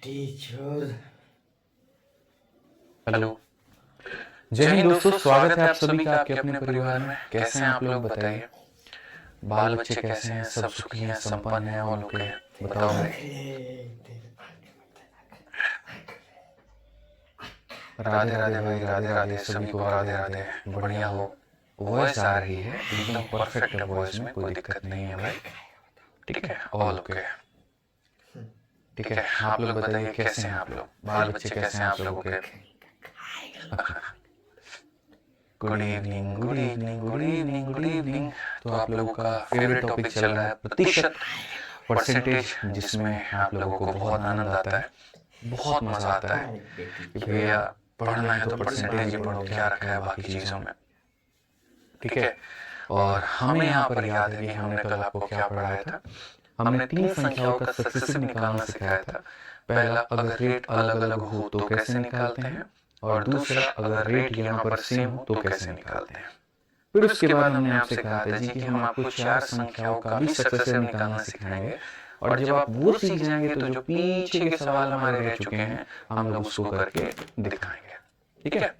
Teacher. Hello. जय हिंद दोस्तों, स्वागत है आप सभी का आपके अपने परिवार में। कैसे हैं आप लोग, बताइए। बाल बच्चे कैसे हैं? सब सुखी हैं, संपन्न हैं, और लोग हैं, बताओ भाई। राधे राधे भाई, राधे राधे सभी को, राधे राधे। बढ़िया हो। वॉइस आ रही है, एकदम परफेक्ट है वॉइस में, कोई दिक्कत नहीं है भाई। ठीक है, ऑल ओके। ठीक है, आप लोग बताइए कैसे हैं आप लोग, बाल बच्चे कैसे हैं आप लोगों के। Good evening, good evening, good evening, good evening. तो आप लोगों का फेवरेट टॉपिक चल रहा है प्रतिशत, परसेंटेज, जिसमें आप लोगों को बहुत आनंद आता है, बहुत मजा आता है कि भैया पढ़ना है तो परसेंटेज ही पढ़ो, क्या रखा है बाकी चीज़ों में। ठीक है, और हमें यहाँ पर याद है कि हमने कल आपको क्या पढ़ाया था। हमने 3 संख्याओं का सक्सेसिव निकालना सिखाया था। पहला, अगर रेट अलग अलग हो तो कैसे निकालते हैं, और दूसरा, अगर रेट यहाँ पर सेम हो तो कैसे निकालते हैं। फिर उसके बाद हमने आपसे कहा था जी कि हम आपको 4 संख्याओं का भी सक्सेसिव निकालना सिखाएंगे, और जब आप वो सीख जाएंगे तो जो पीछे के सवाल हमारे रह चुके हैं हम लोग उसको करके दिखाएंगे। ठीक है,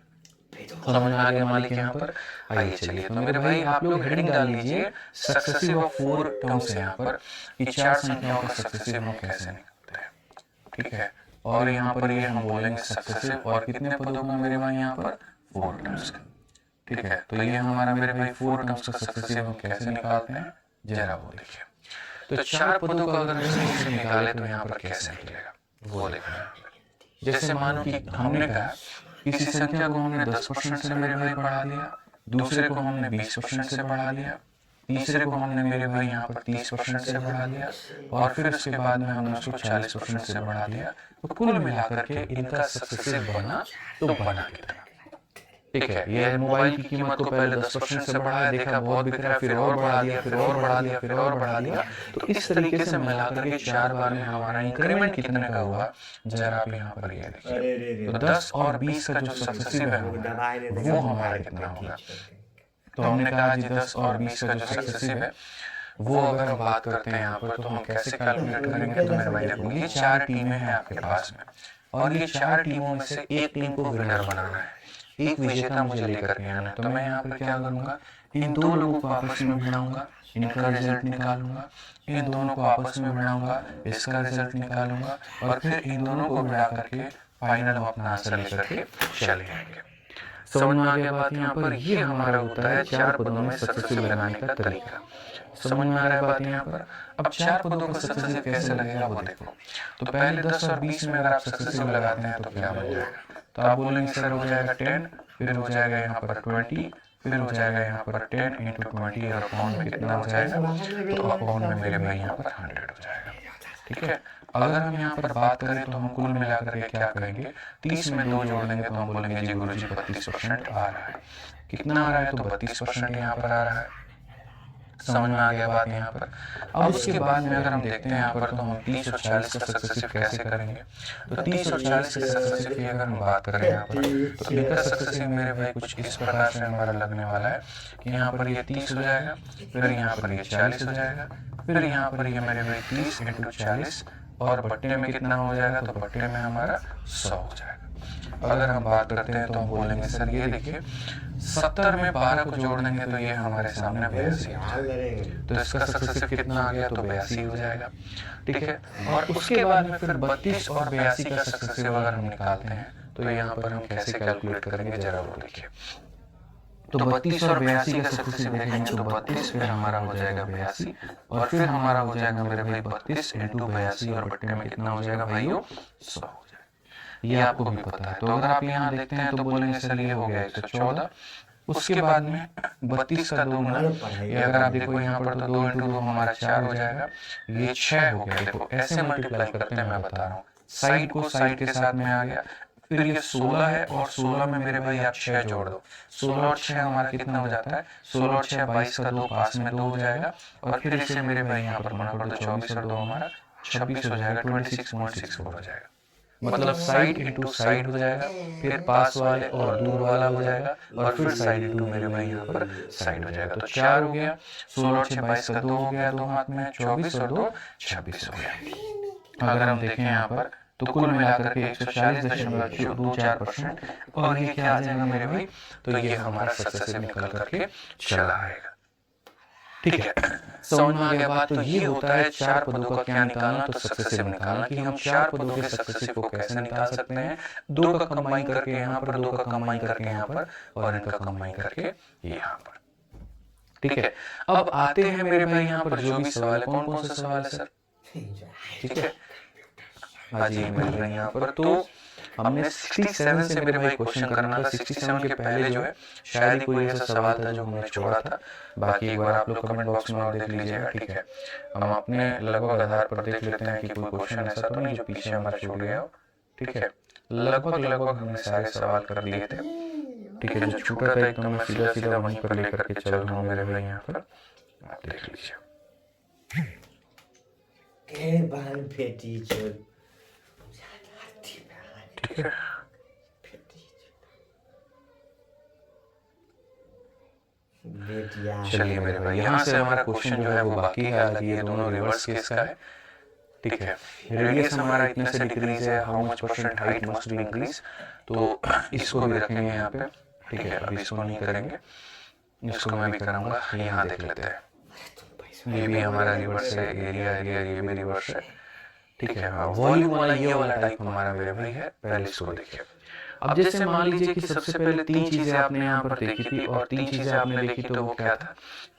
समझ में आ गया मालिक यहाँ पर। आइए चलिए, तो मेरे भाई आप लोग हेडिंग डाल लीजिए सक्सेसिव ऑफ 4 टर्म्स है यहाँ पर, कि 4 संख्याओं का सक्सेसिव हम कैसे निकालते हैं। ठीक है, और यहाँ पर ये हम बोलेंगे सक्सेसिव, और कितने पदों का मेरे भाई यहाँ पर 4 टर्म्स का। ठीक है, तो ये हमारा मेरे भाई 4 टर्म्स का सक्सेसिव हम कैसे निकालते हैं, जरा वो देखिए। तो 4 पदों का अगर हम सही से निकाले तो यहाँ पर कैसे निकलेगा वो देखना। जैसे मानो कि हमने कहा किसी संख्या को हमने 10% से मेरे भाई बढ़ा दिया, दूसरे को हमने 20% से बढ़ा दिया, तीसरे को हमने मेरे भाई यहाँ पर 30% से बढ़ा दिया, और फिर उसके बाद में हमने उसको 40% से बढ़ा दिया। तो कुल मिलाकर के इनका सक्सेसिव बना तो बना कितना। ठीक है, ये मोबाइल की कीमत को पहले 10% से बढ़ाया, देखा बहुत बिक रहा है, फिर और बढ़ा दिया, फिर और बढ़ा दिया, फिर और बढ़ा दिया। तो इस तरीके से मिलाकर के 4 बार में हमारा इंक्रीमेंट कितने का हुआ, जरा आप यहाँ पर ये देखिए। तो 10 और 20 का जो सक्सेसिव है वो हमारा कितना होगा। तो हमने कहा जी 10 और 20 का जो सक्सेसिव है वो अगर हम बात करते हैं यहाँ पर तो हम कैसे कैलकुलेट करेंगे। तो मेरे भाई देखो, ये 4 टीमें हैं आपके पास में, और ये 4 टीमों में से एक टीम को विनर बनाना है, एक विजेता मुझे लेकर के आना है। तो मैं यहाँ पर क्या करूँगा, इन दो लोगों को आपस में भिड़ाऊंगा, इनका रिजल्ट निकालूंगा, इन दोनों को आपस में भिड़ाऊंगा, इसका रिजल्ट निकालूंगा, और फिर इन दोनों को भिड़ा करके फाइनल हम अपना आंसर लेकर के चले आएंगे। समझ में आ गया बात यहाँ पर। ये हमारा होता है 4 पदों में सक्सेसिव लगाने का तरीका। समझ में आ रहा है बात यहाँ पर। अब 4 पदों का सक्सेसिव कैसे लगेगा वो देखो। तो पहले 10 और 20 में अगर आप सक्सेसिव लगाते हैं तो क्या बन जाएगा। तो आप बोलेंगे सर हो जाएगा 10, फिर हो जाएगा यहाँ पर 20, फिर हो जाएगा यहाँ पर 10 इंटू 20, और अपॉन में कितना हो जाएगा, तो अपॉन में मेरे भाई यहाँ पर 100 हो जाएगा। ठीक है, अगर हम यहाँ पर बात करें तो हम कुल मिलाकर के क्या कहेंगे, 30 में 2 जोड़ लेंगे तो हम बोलेंगे जी गुरुजी 32% आ रहा है। कितना आ रहा है, तो 32% यहाँ पर आ रहा है। समझ में आ गया बात यहाँ पर। अब उसके बाद में अगर हम देखते हैं यहाँ पर तो हम 30 और 40 का सक्सेसिव कैसे करेंगे। तो 30 और 40 के सक्सेसिव की अगर हम बात करें यहाँ पर तो इनका सक्सेसिव मेरे भाई कुछ इस प्रकार से हमारा लगने वाला है कि यहाँ पर ये 30 हो जाएगा, फिर यहाँ पर ये 40 हो जाएगा, फिर यहाँ पर ये मेरे भाई 30 इंटू 40, और बट्टे में कितना हो जाएगा, तो बट्टे में हमारा 100 हो जाएगा। अगर हम बात करते हैं तो हम बोलेंगे सर ये देखिए 70 में 12 को जोड़ देंगे तो ये हमारे सामने 82 हो जाएगा। तो इसका सक्सेसिव कितना आ गया, तो 82 हो जाएगा। ठीक है, और उसके बाद में फिर 32 और 82 का सक्सेसिव अगर हम निकालते हैं तो यहाँ पर हम कैसे कैलकुलेट करेंगे, जरा वो देखिए। तो 32 और 82 का सक्सेसिव देखेंगे तो 32 फिर हमारा हो जाएगा 82, और फिर हमारा हो जाएगा मेरे भाई 32 इंटू 82, और बट्टे में कितना हो जाएगा भाइयों, 100 हो जाएगा। ये आपको भी पता है। तो अगर आप यहाँ देखते हैं तो बोलेंगे सर ये हो गया 114, उसके बाद में 32 का 2 गुना, ये अगर आप देखो यहाँ पर तो 2 इंटू 2 हमारा 4 हो जाएगा, ये 6 हो गया। देखो ऐसे मल्टीप्लाई करते हैं, मैं बता रहा हूँ, साइड को साइड के साथ में आ गया, फिर ये 16 है, और 16 में मेरे भाई आप 6 जोड़ दो, 16 और 6 हमारा कितना हो जाता है, 16 और 6 22 का 2 पास में 2 हो जाएगा, और फिर इसे मेरे भाई यहाँ पर गुणा कर दो, 24 और 2 हमारा 26 हो जाएगा, 26.64 हो जाएगा। मतलब साइड इंटू साइड हो जाएगा, फिर पास वाले और दूर वाला हो जाएगा, और फिर साइड इंटू मेरे भाई यहाँ पर साइड हो जाएगा। तो 4 हो गया, 16 और 6 22 का 2 हो गया, 2 हाथ में 24 और 2 26 हो गया। अगर हम देखें यहाँ पर तो कुल मिलाकर के 140.24% और ये क्या आ जाएगा मेरे भाई, तो ये हमारा सक्सेसिव निकल करके चला आएगा। ठीक है, समझ में आ गया बात। तो ये होता है 4 पदों का क्या निकालना, तो सक्सेसिव निकालना, कि हम 4 पदों के सक्सेसिव को कैसे निकाल सकते हैं, 2 का कंबाइन करके यहाँ पर, 2 का कंबाइन करके यहाँ पर, और इनका कंबाइन करके यहाँ पर। ठीक है, अब आते हैं मेरे भाई यहाँ पर जो भी सवाल है। कौन कौन से सवाल है सर? ठीक है, हाँ जी मिल रहे हैं यहाँ पर। तो हमने 67 से मेरे भाई क्वेश्चन करना था। 67 के पहले जो है शायद ही कोई ऐसा सवाल था जो हमने छोड़ा था। बाकी एक बार आप लोग कमेंट बॉक्स में और देख लीजिएगा। ठीक है, हम अपने लगभग आधार पर देख लेते हैं कि कोई क्वेश्चन ऐसा तो नहीं जो पीछे हमारा छूट गया हो। ठीक है, लगभग हमने सारे सवाल कर लिए थे। ठीक है, जो छूटा था एक तो मैं सीधा सीधा वहीं पर लेकर के चल रहा हूँ मेरे भाई यहाँ पर, आप देख लीजिए। ठीक है, चलिए मेरे भाई, यहाँ से हमारा क्वेश्चन जो है वो बाकी है, हालांकि ये दोनों रिवर्स केस का है। ठीक है, रेडियस हमारा इतने से डिक्रीज है, how much percent height must be increase, तो इसको भी रखेंगे यहाँ पे। ठीक है, अभी इसको नहीं करेंगे, इसको मैं भी कराऊंगा। यहाँ देख लेते हैं, ये भी हमारा रिवर्स है, एरिया ये भी रिवर्स है। ठीक है, वॉल्यूम वाला ये वाला टाइप हमारा मेरे भाई है। पहले इसको देखिए। अब जैसे मान लीजिए कि सबसे पहले 3 चीजें आपने यहाँ पर देखी थी, और 3 चीजें आपने देखी तो वो क्या था?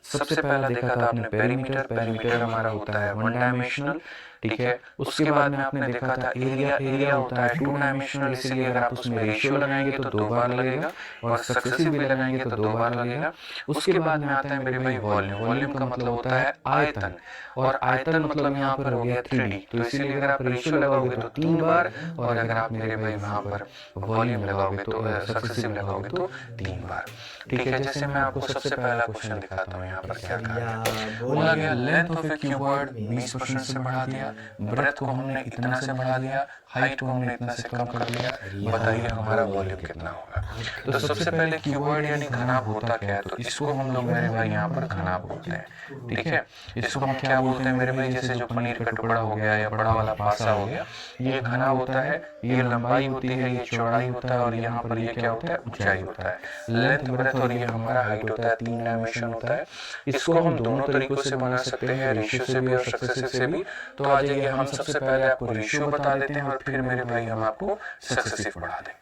सबसे पहला देखा था आपने पेरीमीटर। पेरीमीटर हमारा होता है 1 डायमेंशनल। ठीक है, उसके बाद में आपने देखा था एरिया। एरिया होता है 2 डायमेंशनल, इसलिए अगर आप उसमें रेशियो लगाएंगे तो 2 बार लगेगा, और सक्सेसिव भी लगाएंगे तो 2 बार लगेगा। उसके बाद में आता है मेरे भाई वॉल्यूम। वॉल्यूम का मतलब होता है आयतन, और आयतन मतलब यहाँ पर हो गया 3D, तो इसीलिए अगर आप रेशियो लगाओगे तो 3 बार, और अगर आप मेरे भाई वहाँ पर वॉल्यूम लगाओगे तो सक्सेसिव लगाओगे तो 3 बार। ठीक है, जैसे मैं आपको सबसे पहला क्वेश्चन दिखाता हूँ यहाँ पर क्या कहा। बोला गया लेंथ ऑफ ए क्यूबॉइड 20% से बढ़ा दिया, ब्रेथ को हमने इतना से बढ़ा दिया, हाइट को हमने इतना से कम कर दिया, बताइए हमारा वॉल्यूम कितना होगा। तो सबसे पहले क्यूबॉइड यानी घनाभ होता क्या है, तो इसको हम लोग मेरे भाई यहाँ पर घनाभ बोलते हैं। ठीक है, इसको हम क्या बोलते हैं मेरे भाई, जैसे जो पनीर का टुकड़ा हो गया या बड़ा वाला पासा हो गया, ये घनाभ होता है। ये लंबाई होती है, ये चौड़ाई होता है, और यहाँ पर ये क्या होता है, ऊंचाई होता है। लेंथ ब्रेथ और ये हमारा हाइट होता है, 3 डायमेंशन होता है। इसको हम दोनों तरीकों से बना सकते हैं, रेशियो से भी और सक्सेसिव से भी। तो आ जाइए, हम सबसे पहले आपको रेशियो बता देते हैं, और फिर मेरे भाई हम आपको सक्सेसिव बढ़ा देंगे।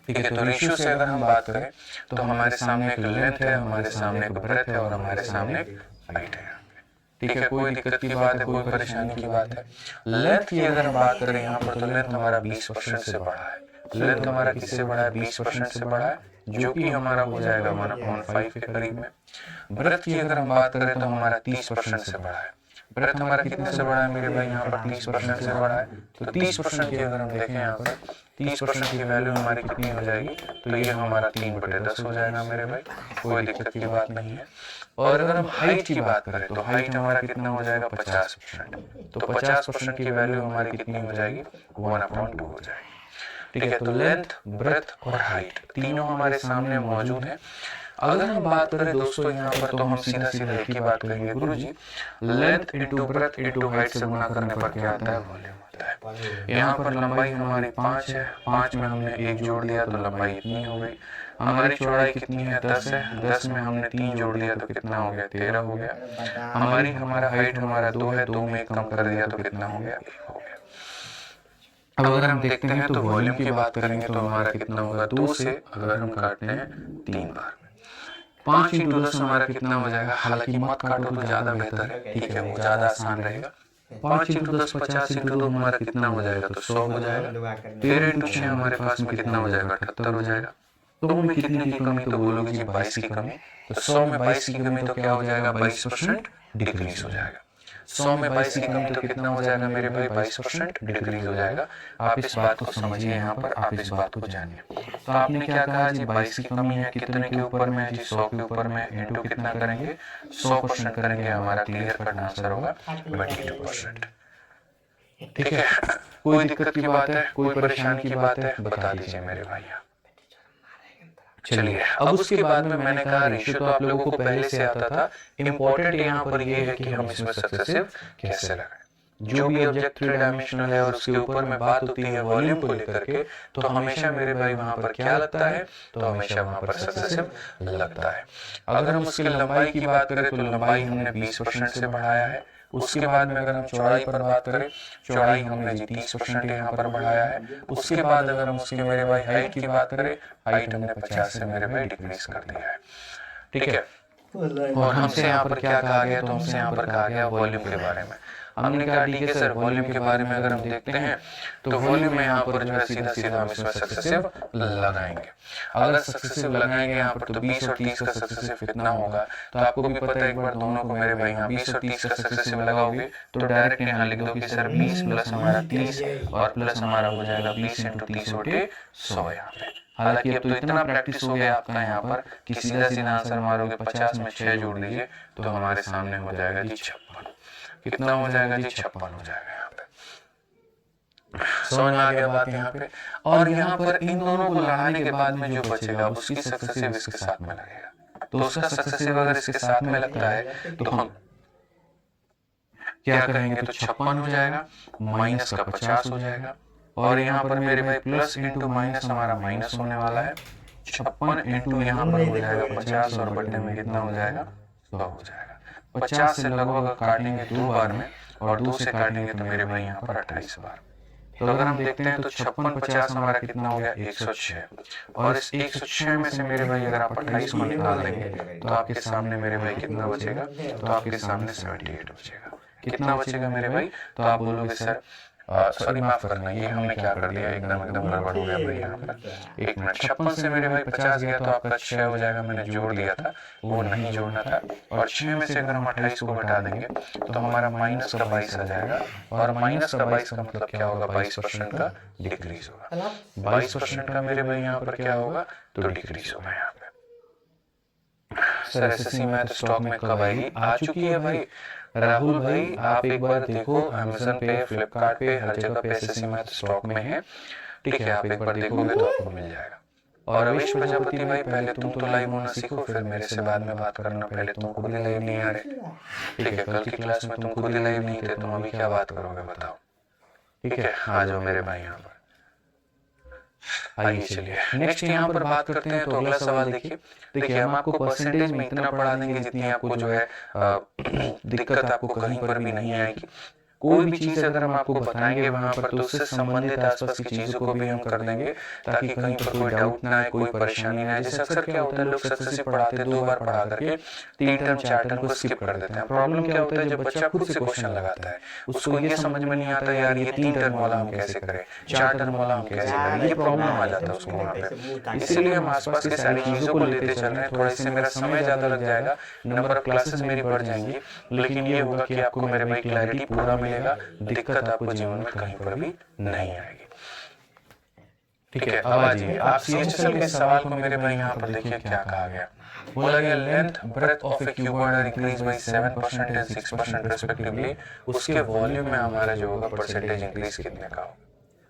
ठीक है, तो रेशियो से अगर हम बात करें तो हमारे सामने एक लेंथ है, हमारे सामने एक ब्रेथ है, और हमारे सामने एक हाइट है। ठीक है, कोई दिक्कत की बात है, कोई परेशानी की बात है? लेंथ की अगर हम बात करें यहाँ पर, तो लेंथ हमारा 20% से बढ़ा है। लेंथ हमारा किससे बढ़ा है? 20% से बढ़ा है, जो कि हमारा हो जाएगा 1/5 के करीब में। ब्रेथ की अगर हम बात करें तो हमारा 30% से बढ़ा है। ब्रेथ हमारा कितने से बढ़ा है मेरे भाई? यहाँ पर 30% से बढ़ा है। तो 30% की अगर हम देखें यहाँ पर, 30% की वैल्यू हमारी कितनी हो जाएगी? तो ये हमारा 3/10 हो जाएगा मेरे भाई, कोई दिक्कत की बात नहीं है। और अगर हम हाइट की बात करें तो हाइट हमारा कितना हो जाएगा? 50%। तो 50% की वैल्यू हमारी कितनी हो जाएगी? 1/2 हो जाएगी। ठीक है, तो लेंथ, ब्रेथ और हाइट तीनों हमारे सामने मौजूद है। अगर हम बात करें दोस्तों यहाँ पर, तो हम सीधा सीधा एक ही बात करेंगे गुरुजी, length into breadth into height से गुना करने पर क्या आता है? वॉल्यूम आता है। यहाँ पर लंबाई हमारी 5 है, 5 में हमने 1 जोड़ दिया तो लंबाई इतनी हो गई। हमारी चौड़ाई कितनी है? 10 है, 10 में हमने 3 जोड़ दिया तो कितना हो गया? 13 हो गया। हमारा हाइट हमारा 2 है, 2 में 1 कम कर दिया तो कितना हो गया? 1 हो गया। अब अगर हम देखते हैं तो वॉल्यूम की बात करेंगे तो हमारा कितना होगा? 2 से अगर हम काटते हैं 3 बार में, 5 इंटू 10 हमारा कितना हो जाएगा? हालांकि मत काटो तो ज्यादा बेहतर है, ठीक है, वो ज्यादा आसान रहेगा। 5 इंटू 10 50 इंटू 2 हमारा कितना हो जाएगा? तो 100 हो जाएगा। 13 इंटू 6 हमारे पास में कितना हो जाएगा? 78 हो जाएगा। 100 में कितने की कमी? तो बोलोगे जी 22 की कमी। तो 100 में 22 की कमी तो क्या हो जाएगा? 22% डिक्रीज हो जाएगा। 100 में 22 की कमी तो कितना हो जाएगा मेरे भाई? 22% डिक्रीज हो जाएगा। आप इस बात को समझिए, यहाँ पर आप इस बात को जानिए। तो आपने क्या कहा जी? 22 की कमी है, कितने के ऊपर में जी? 100 के ऊपर में, इंटू कितना करेंगे? 100% करेंगे। हमारा क्लियर कट आंसर होगा 22%। ठीक है, कोई दिक्कत की बात है, कोई परेशानी की बात है, बता दीजिए मेरे भाई। चलिए, अब उसके बाद में मैंने कहा रेशियो तो आप लोगों को पहले से आता था। इम्पोर्टेंट यहाँ पर ये है कि हम इसमें सक्सेसिव कैसे लगाएं। जो भी ऑब्जेक्ट 3 डायमेंशनल है और उसके ऊपर में बात होती है वॉल्यूम को लेकर के, तो हमेशा मेरे भाई वहां पर क्या लगता है, तो हमेशा वहां पर सक्सेसिव लगता है। अगर हम उसकी लंबाई की बात करें तो लंबाई हमने 20% से बढ़ाया है। उसके बाद में अगर हम चौड़ाई पर बात करें, चौड़ाई हमने जी 30% यहाँ पर बढ़ाया है। उसके बाद अगर हम उसके मेरे भाई हाइट की बात करें, हाइट हमने 50 से मेरे भाई डिक्रीज कर दिया है। ठीक है, और हमसे यहाँ पर क्या कहा गया, तो हमसे यहाँ पर कहा गया वॉल्यूम के बारे में। हमने कहा ठीक है सर, वॉल्यूम के बारे में अगर हम देखते हैं तो वॉल्यूम में यहाँ पर जो है सीधा सीधा हम इसमें सक्सेसिव लगाएंगे। अगर सक्सेसिव लगाएंगे यहाँ पर तो 20 और 30 का सक्सेसिव कितना होगा, तो आपको भी पता है एक बार दोनों को मेरे भाई यहाँ 20 और 30 का सक्सेसिव लगाओगे तो डायरेक्ट यहाँ लिख दो कि सर 20 प्लस हमारा 30 और प्लस हमारा हो जाएगा 20 इंटू 30 बटे 100 यहाँ पे। हालांकि अब तो इतना प्रैक्टिस हो गया आपका यहाँ पर कि सीधा सीधा आंसर मारोगे, 50 में 6 जोड़ दीजिए तो हमारे सामने हो जाएगा जी 56। कितना हो जाएगा जी 56 हो जाएगा यहाँ पे। समझ में आ गया बात यहाँ पे। और यहाँ पर इन दोनों को लड़ाने के बाद में जो बचेगा उसकी सक्सेसिव इसके साथ में लगेगा, तो उसका सक्सेसिव अगर इसके साथ में लगता है तो हम क्या करेंगे, तो 56 हो जाएगा, माइनस का 50 हो जाएगा, और यहाँ पर मेरे भाई प्लस इंटू माइनस हमारा माइनस होने वाला है। 56 इंटू यहाँ पर हो जाएगा 50 और बटे में कितना हो जाएगा 100 हो जाएगा। 50 से लगभग काटेंगे 2 बार में और 2 से काटेंगे तो मेरे भाई यहाँ पर 28 बार। तो अगर हम देखते हैं तो 56 50 हमारा कितना हो गया 106, और इस 106 में से मेरे भाई अगर आप 28 को निकाल देंगे तो आपके सामने मेरे भाई कितना बचेगा, तो आपके सामने 78 बचेगा। कितना बचेगा मेरे भाई, तो आप बोलोगे सर सॉरी माफ करना, ये हमने क्या कर दिया, एकदम गड़बड़ हो गया भाई यहाँ पर। एक मिनट, 56 से मेरे भाई 50 गया तो आपका 6 हो जाएगा, मैंने जोड़ दिया था, वो नहीं जोड़ना था। और 6 में से अगर हम 28 को घटा देंगे तो हमारा माइनस का 22 आ जाएगा, और माइनस का 22 का मतलब क्या होगा, 22% का डिक्रीज होगा। 22% का मेरे भाई यहाँ पर क्या होगा, तो डिक्रीज होगा यहाँ पे। सर एसएससी मैथ स्टॉक में कब आएगी, आ चुकी है भाई। राहुल भाई आप एक बार देखो, अमेज़न पे, फ्लिपकार्ट पे, हर जगह पे एसएससी मैथ स्टॉक में है। ठीक है, आप एक बार देखोगे तो आपको मिल जाएगा। और रविश प्रजापति भाई पहले तुम तो लाइव होना सीखो, फिर मेरे से बाद में बात करना। पहले तुम खुद ही लाइव नहीं आ रहे, ठीक है, कल की क्लास में तुम खुद ही लाइव नहीं थे, तुम अभी क्या बात करोगे बताओ। ठीक है, आ जाओ मेरे भाई यहाँ पर। आइए चलिए नेक्स्ट यहाँ पर बात करते हैं। तो अगला सवाल देखिए, देखिए हम आपको परसेंटेज में इतना पढ़ा देंगे जितनी आपको जो है दिक्कत आपको कहीं पर भी नहीं आएगी। कोई भी चीज़ अगर हम आपको बताएंगे वहाँ पर तो उससे संबंधित आसपास की चीज़ों को भी हम कर देंगे, ताकि कहीं पर कोई डाउट ना आए, कोई परेशानी ना आए। जैसे अक्सर क्या होता है, लोग सक्सेसिव पढ़ाते 2 बार पढ़ा करके 3 टर्म 4 टर्म को स्किप कर देते हैं। प्रॉब्लम क्या होता है, जब बच्चा खुद से क्वेश्चन लगाता है उसको ये समझ में नहीं आता यार ये 3 टर्म वाला हम कैसे करें, 4 टर्म वाला हम कैसे करें, ये प्रॉब्लम आ जाता है उसको वहाँ पे। इसीलिए हम आसपास की सारी चीज़ों को लेते चल रहे हैं। थोड़ा इससे मेरा समय ज़्यादा लग जाएगा, नंबर ऑफ क्लासेस मेरी बढ़ जाएंगी, लेकिन ये होगा कि आपको मेरे भाई क्लैरिटी पूरा मिलेगा, दिक्कत आपको जीवन में कहीं पर भी नहीं आएगी। ठीक है, अब आइए आप सीएचएसएल के सवाल को मेरे भाई यहाँ पर देखिए क्या कहा गया। बोला गया length breadth of a cuboid are increase by 7% and 6% respectively. उसके वॉल्यूम में हमारा जो होगा परसेंटेज इंक्रीज कितने का होगा।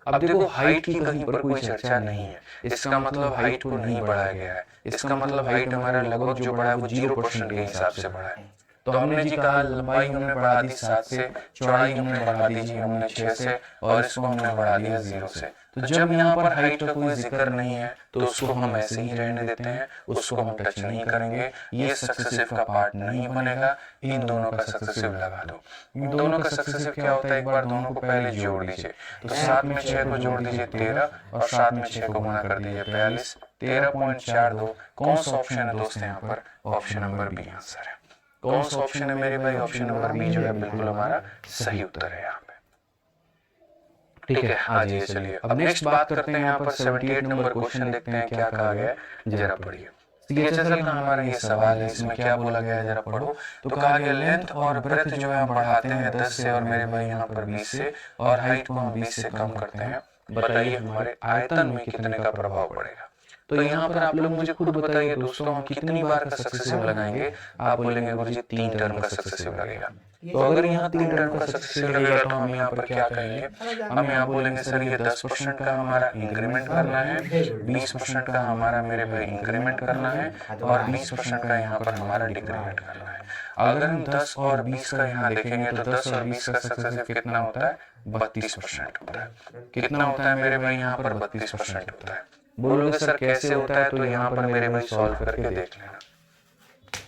अब देखो हाइट की कहीं पर कोई चर्चा नहीं है, इसका मतलब हाइट को नहीं बढ़ाया गया है। इसका मतलब हाइट हमारा लगभग जो बढ़ा है वो 0% के हिसाब से बढ़ा है। तो हमने जी कहा लंबाई हमने बढ़ा दी 7 से, चौड़ाई हमने बढ़ा दी जी हमने 6 से, और इसको हमने बढ़ा दिया 0 से। तो जब यहाँ पर हाइट का कोई जिक्र नहीं है तो उसको हम ऐसे ही रहने देते हैं, उसको हम टच नहीं करेंगे। ये सक्सेसिव का पार्ट नहीं बनेगा, इन दोनों का सक्सेसिव लगा दो। इन दोनों का सक्सेसिव क्या होता है, एक बार दोनों को पहले जोड़ लीजिए। तो 7 में 6 को जोड़ दीजिए 13, और 7 में 6 को गुणा कर दीजिए 42, 13.42। कौन सा ऑप्शन है दोस्त यहाँ पर, ऑप्शन नंबर बी आंसर है। कौन सा ऑप्शन है मेरे भाई, ऑप्शन नंबर बी जो है बिल्कुल हमारा सही उत्तर है यहाँ पे। ठीक है, आ जाइए चलिए अब नेक्स्ट बात करते हैं यहाँ पर 78 नंबर क्वेश्चन देखते हैं क्या कहा गया है, जरा पढ़िए। सीएचएसएल का हमारा ये सवाल है, इसमें क्या बोला गया है जरा पढ़ो। तो कहा गया लेंथ और ब्रेथ जो है हम बढ़ाते हैं 10 से, और मेरे भाई यहाँ पर 20 से, और हाइट को हम 20 से कम करते हैं। बताइए हमारे आयतन में कितने का प्रभाव पड़ेगा। तो यहाँ पर आप लोग मुझे खुद बताइए दोस्तों, हम कितनी बार का सक्सेसिव लगाएंगे। आप बोलेंगे गुरुजी 3 टर्म का सक्सेसिव लगेगा। तो अगर यहाँ 3 टर्म का सक्सेसिव लगेगा तो हम यहाँ पर क्या कहेंगे, हम यहाँ बोलेंगे सर ये 10% का हमारा इंक्रीमेंट करना है, 20% का हमारा मेरे भाई इंक्रीमेंट करना है, और 20% का यहाँ पर हमारा डिक्रीमेंट करना है। अगर हम 10 और 20 का यहाँ देखेंगे तो 10 और 20 का सक्सेसिव कितना होता है, 32% होता है। कितना होता है मेरे भाई यहाँ पर, 32% होता है। बोलोगे सर कैसे होता है, तो यहाँ पर मेरे भाई सॉल्व करके देख लेना,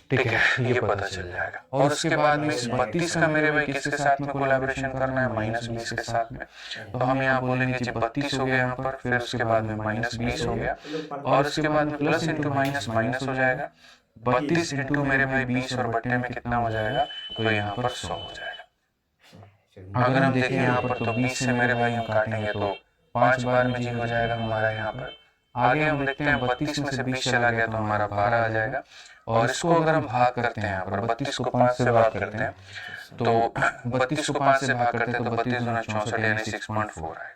ठीक है, ये पता चल जाएगा। और उसके बाद में इस 32 का मेरे भाई किसके साथ में कोलैबोरेशन करना है, -20 के साथ में। तो हम यहाँ बोलेंगे जी 32 हो गया यहाँ पर, फिर उसके बाद में -20 हो गया, और उसके बाद में प्लस इंटू माइनस माइनस हो जाएगा। 32 इंटू मेरे भाई 20 और बट्टे में कितना हो जाएगा, तो यहाँ पर 100 हो जाएगा। अगर हम देखें यहाँ पर तो 20 से मेरे भाई हम काटेंगे तो 5 बार में जी हो जाएगा हमारा यहाँ पर। आगे हम देखते हैं 32 में से 20 चला गया तो हमारा 12 आ जाएगा। और इसको अगर हम भाग करते हैं यहाँ पर, 32 को 5 से भाग करते हैं तो 32 को 5 से भाग करते हैं तो 32 गुना 64 यानी 6.4 आएगा।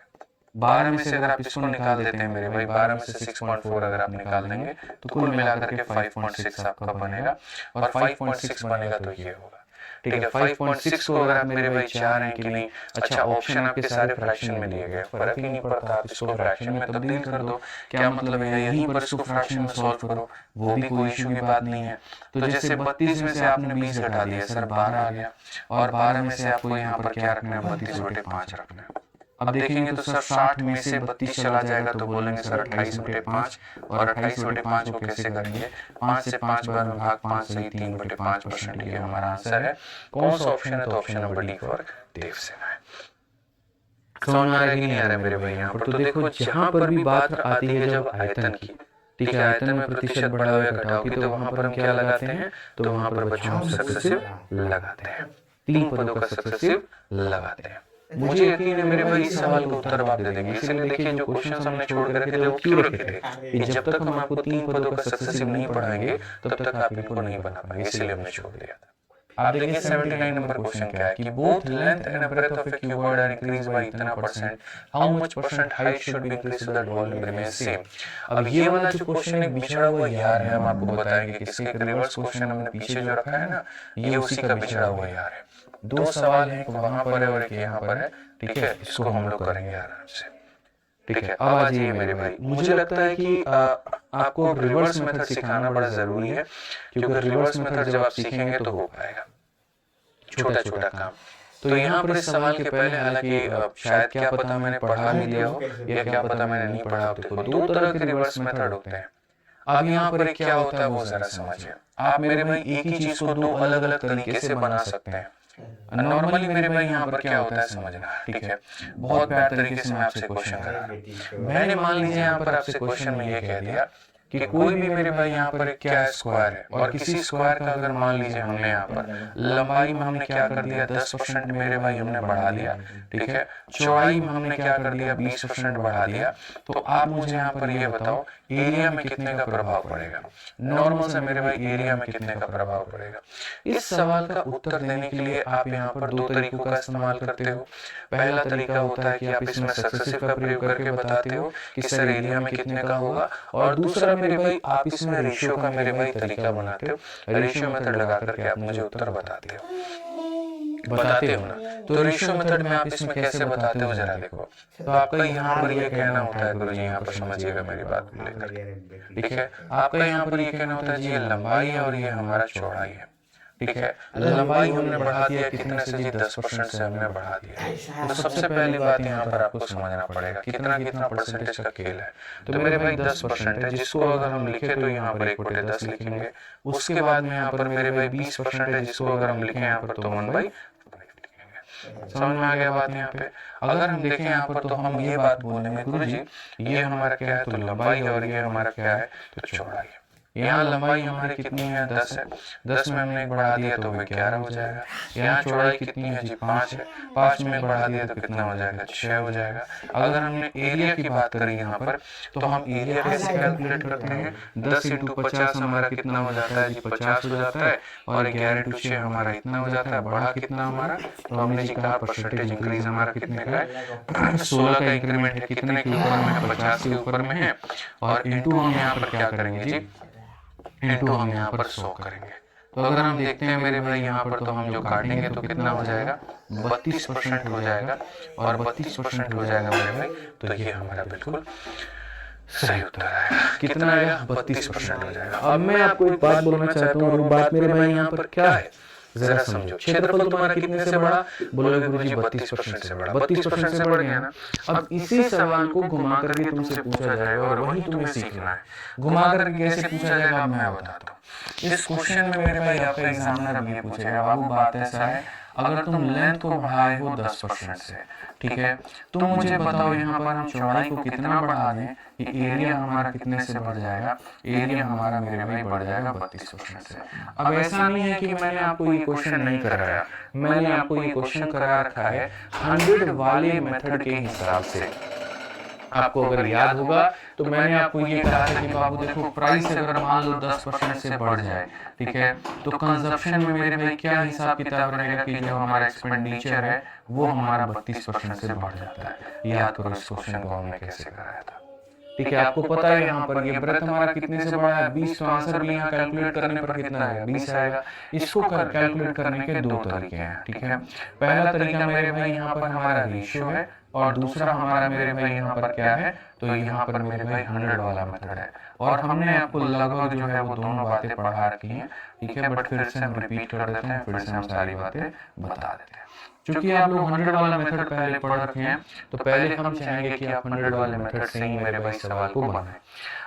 12 में से अगर आप इसको निकाल देते हैं मेरे भाई, 12 में से 6.4 अगर आप निकाल देंगे तो कुल मिलाकर के 5.6 आपका बनेगा। और 5.6 बनेगा तो ये होगा, ठीक है। 5.6 को अगर आप मेरे भाई चाह रहे हैं कि नहीं, अच्छा ऑप्शन आपके सारे फ्रैक्शन में दिए गए, फर्क ही नहीं पड़ता, आप इसको फ्रैक्शन में तब्दील कर दो, क्या मतलब है, यहीं पर इसको फ्रैक्शन में सॉल्व करो, वो भी कोई इशू की बात नहीं है। तो जैसे 32 में से आपने 20 घटा दिया सर 12 आ गया, और 12 में से आपको यहाँ पर क्या रखना है, 32/5 रखना है। अब देखेंगे तो सर 60 में से 32 चला जाएगा तो बोलेंगे सर 28/5, और 28/5 को कैसे करेंगे, 5 से 5 बार में भाग 5 से 3/5%, ये हमारा आंसर है। कौन सा ऑप्शन है, तो option number D for Devasena है। समझ में आ रहा है कि नहीं आ रहा है मेरे भाई यहाँ पर। तो देखो जहाँ पर भी बात आती है जब आयतन की, ठीक है, आयतन में प्रतिशत बढ़ाव या घटाव की, तो वहां पर हम क्या लगाते हैं, तो वहां पर बच्चों हम सक्सेसिव लगाते हैं, 3 पदों का सक्सेसिव लगाते हैं। मुझे यकीन है मेरे भाई इस सवाल का उत्तर आप दे देंगे। इसलिए देखिए जो क्वेश्चन हमने छोड़ कर रखे थे वो क्यों रखे थे, कि जब तक हम आपको 3 पदों का सक्सेसिव नहीं पढ़ाएंगे तब तक आप इनको नहीं बना पाएंगे, इसलिए हमने छोड़ दिया था। आप देखिए 79 नंबर क्वेश्चन क्या है, कि both length and breadth of a cuboid are increase by इतना percent, how much percent height should be increase so that volume remain same. अब ये वाला जो क्वेश्चन एक बिछड़ा हुआ यार है, हम आपको बताएंगे किसके रिवर्स क्वेश्चन हमने पीछे जो रखा है ना, ये उसी का बिछड़ा हुआ यार है। 2 सवाल है, एक वहां पर है और एक यहाँ पर है, ठीक है, इसको हम लोग करेंगे आराम से, ठीक है। अब आ जाइए मेरे भाई, मुझे लगता है कि आपको रिवर्स मेथड सिखाना बड़ा जरूरी है, क्योंकि रिवर्स मेथड जब आप सीखेंगे तो हो पाएगा छोटा छोटा काम। तो यहाँ पर इस सवाल के पहले, हालांकि शायद क्या पता मैंने पढ़ा भी लिया हो या क्या पता मैंने नहीं पढ़ा, देखो 2 तरह के रिवर्स मेथड होते हैं। अब यहाँ पर क्या होता है वो जरा समझिए। आप मेरे भाई एक ही चीज को 2 अलग अलग तरीके से बना सकते हैं। नॉर्मली मेरे भाई यहाँ पर क्या होता है समझना, ठीक है, बहुत प्यार तरीके से मैं आपसे क्वेश्चन कर रहा, मैंने मान लीजिए यहाँ पर आपसे क्वेश्चन में ये कह दिया कि कोई भी मेरे भाई यहाँ पर क्या स्क्वायर है, और किसी स्क्वायर का अगर मान लीजिए हमने यहाँ पर लंबाई में हमने क्या कर दिया 10% मेरे भाई हमने बढ़ा दिया, ठीक है, चौड़ाई में हमने क्या कर दिया 20% बढ़ा दिया, तो आप मुझे यहाँ पर ये बताओ एरिया में कितने का प्रभाव पड़ेगा, नॉर्मल से मेरे भाई एरिया में कितने का प्रभाव पड़ेगा। इस सवाल का उत्तर देने के लिए आप यहाँ पर 2 तरीकों का इस्तेमाल करते हो। पहला तरीका होता है कि आप इसमें सक्सेसिव का प्रयोग करके बताते हो कि सर एरिया में कितने का होगा, और दूसरा मेरे भाई आप इसमें रेशियो का मेरे भाई तरीका बनाते हो, रेशियो मेथड लगा करके आप मुझे उत्तर बताते हो ना। तो रेशियो मेथड में आप इसमें कैसे बताते हो जरा देखो। तो आपका यहाँ पर ये कहना होता है, गुरुजी यहाँ पर समझिएगा मेरी बात को लेकर, ठीक है, आपका यहाँ पर ये कहना होता है जी ये लंबाई है और ये हमारा चौड़ाई है, ठीक है। लंबाई हमने बढ़ा दिया कितने से जी 10% से हमने बढ़ा दिया। तो सबसे पहली बात यहाँ पर आपको समझना पड़ेगा कितना कितना परसेंटेज का खेल है। तो मेरे भाई 10% है, जिसको अगर हम लिखे तो यहाँ पर 1/10 लिखेंगे। उसके बाद में यहाँ पर मेरे भाई 20% है, जिसको अगर हम लिखे यहाँ पर तो 1/5 लिखेंगे। समझ में आ गया बात यहाँ पे। अगर हम देखें यहाँ पर तो हम ये बात बोलेंगे गुरुजी ये हमारा क्या है, तो लंबाई, और ये हमारा क्या है, तो चौड़ाई है। यहाँ लंबाई हमारी कितनी है 10 है, 10 में हमने एक बढ़ा दिया तो वह 11 हो जाएगा। यहाँ चौड़ाई कितनी है जी 5 है, 5 में बढ़ा दिया तो कितना हो जाएगा 6 हो जाएगा। अगर हमने एरिया की बात करी यहाँ पर तो हम एरिया कैसे कैलकुलेट करते हैं, 10 × 50 हमारा कितना हो जाता है जी 50 हो जाता है, और 11 × 6 हमारा इतना हो जाता है। बढ़ा कितना हमारा, तो हमने जी कहा परसेंटेज इंक्रीज हमारा कितने का है 16 का इंक्रीमेंट है, कितने के ऊपर में है 50 के ऊपर में है, और इंटू हम यहाँ पर क्या करेंगे जी इंटू हम यहाँ पर 100 करेंगे। तो अगर हम देखते हैं मेरे भाई यहाँ पर तो हम जो काटेंगे तो कितना हो जाएगा 32% हो जाएगा, और 32% हो जाएगा मेरे भाई, तो ये हमारा बिल्कुल सही उत्तर आएगा। कितना आएगा 32% हो जाएगा। अब मैं आपको एक बात बोलना चाहता हूँ, और वो बात मेरे भाई यहाँ पर क्या है, जरा समझो, क्षेत्रफल तुम्हारा कितने से बढ़ा? बोलोगे गुरुजी 32% से बढ़ा। 32% से बढ़ गया ना। अब इसी सवाल को घुमा करके तुमसे पूछा जाएगा और वही तुम्हें सीखना है। घुमा करके कैसे पूछा जाएगा मैं बताता हूँ। इस क्वेश्चन में मेरे भाई आपका एग्जामिनर अब ये पूछेगा, बाबू बात ऐसा है, अगर तुम लेंथ को बढ़ाए हो 10% से, ठीक है, तो मुझे बताओ यहाँ पर हम चौड़ाई को कितना बढ़ा दें कि एरिया हमारा कितने से बढ़ जाएगा? एरिया हमारा मेरे भाई बढ़ जाएगा 32% से। अब ऐसा नहीं है कि मैंने आपको ये क्वेश्चन नहीं कराया, मैंने आपको ये क्वेश्चन करा रखा है 100 वाले मेथड के हिसाब से। आपको अगर याद होगा तो मैंने आपको ये कहा था कि बाबू देखो, प्राइस अगर मान लो 10% से बढ़ जाए, ठीक है, तो कंजप्शन में मेरे भाई क्या हिसाब किताब रहेगा कि जो हमारा एक्सपेंडिचर है वो हमारा 32% से बढ़ जाता है। याद करो इस क्वेश्चन को हमने कैसे कराया था, ठीक है। आपको पता है यहाँ पर ये व्रत हमारा कितने से बढ़ा है? 20। तो आंसर भी यहाँ कैलकुलेट करने पर कितना आएगा? 20 आएगा। इसको कैलकुलेट करने के दो तरीके हैं, ठीक है। पहला तरीका मेरे भाई यहाँ पर हमारा रेशियो है और दूसरा हमारा मेरे भाई यहाँ पर क्या है? तो यहाँ पर मेरे भाई 100 वाला मेथड है। और हमने आपको लगभग जो है वो दोनों बातें पढ़ा रखी हैं, ठीक है, बट फिर से हम रिपीट कर देते हैं, फिर से हम सारी बातें बता देते हैं। क्योंकि आप लोग 100 वाला मेथड पहले पढ़ रखे हैं, तो पहले हम चाहेंगे कि आप 100 वाले मेथड से ही मेरे भाई सवाल को बनाएं।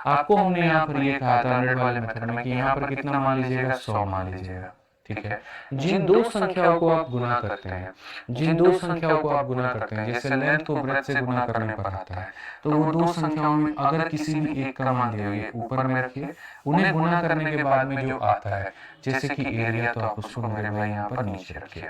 आपको हमने यहाँ पर ये कहा था 100 वाले मेथड में कि यहाँ पर कितना मान लीजिएगा? 100 मान लीजिएगा, ठीक है। जिन दो संख्याओं को आप गुना करते हैं, जिन दो संख्याओं को आप गुना करते हैं, जैसे लेंथ को ब्रेथ से गुना करने पर आता है, तो वो दो संख्याओं में अगर किसी भी एक का मान दिया, ये ऊपर में रखिए, उन्हें गुना करने के बाद में जो आता है जैसे कि एरिया, तो आप उसको मेरे भाई यहाँ पर नीचे रखिए,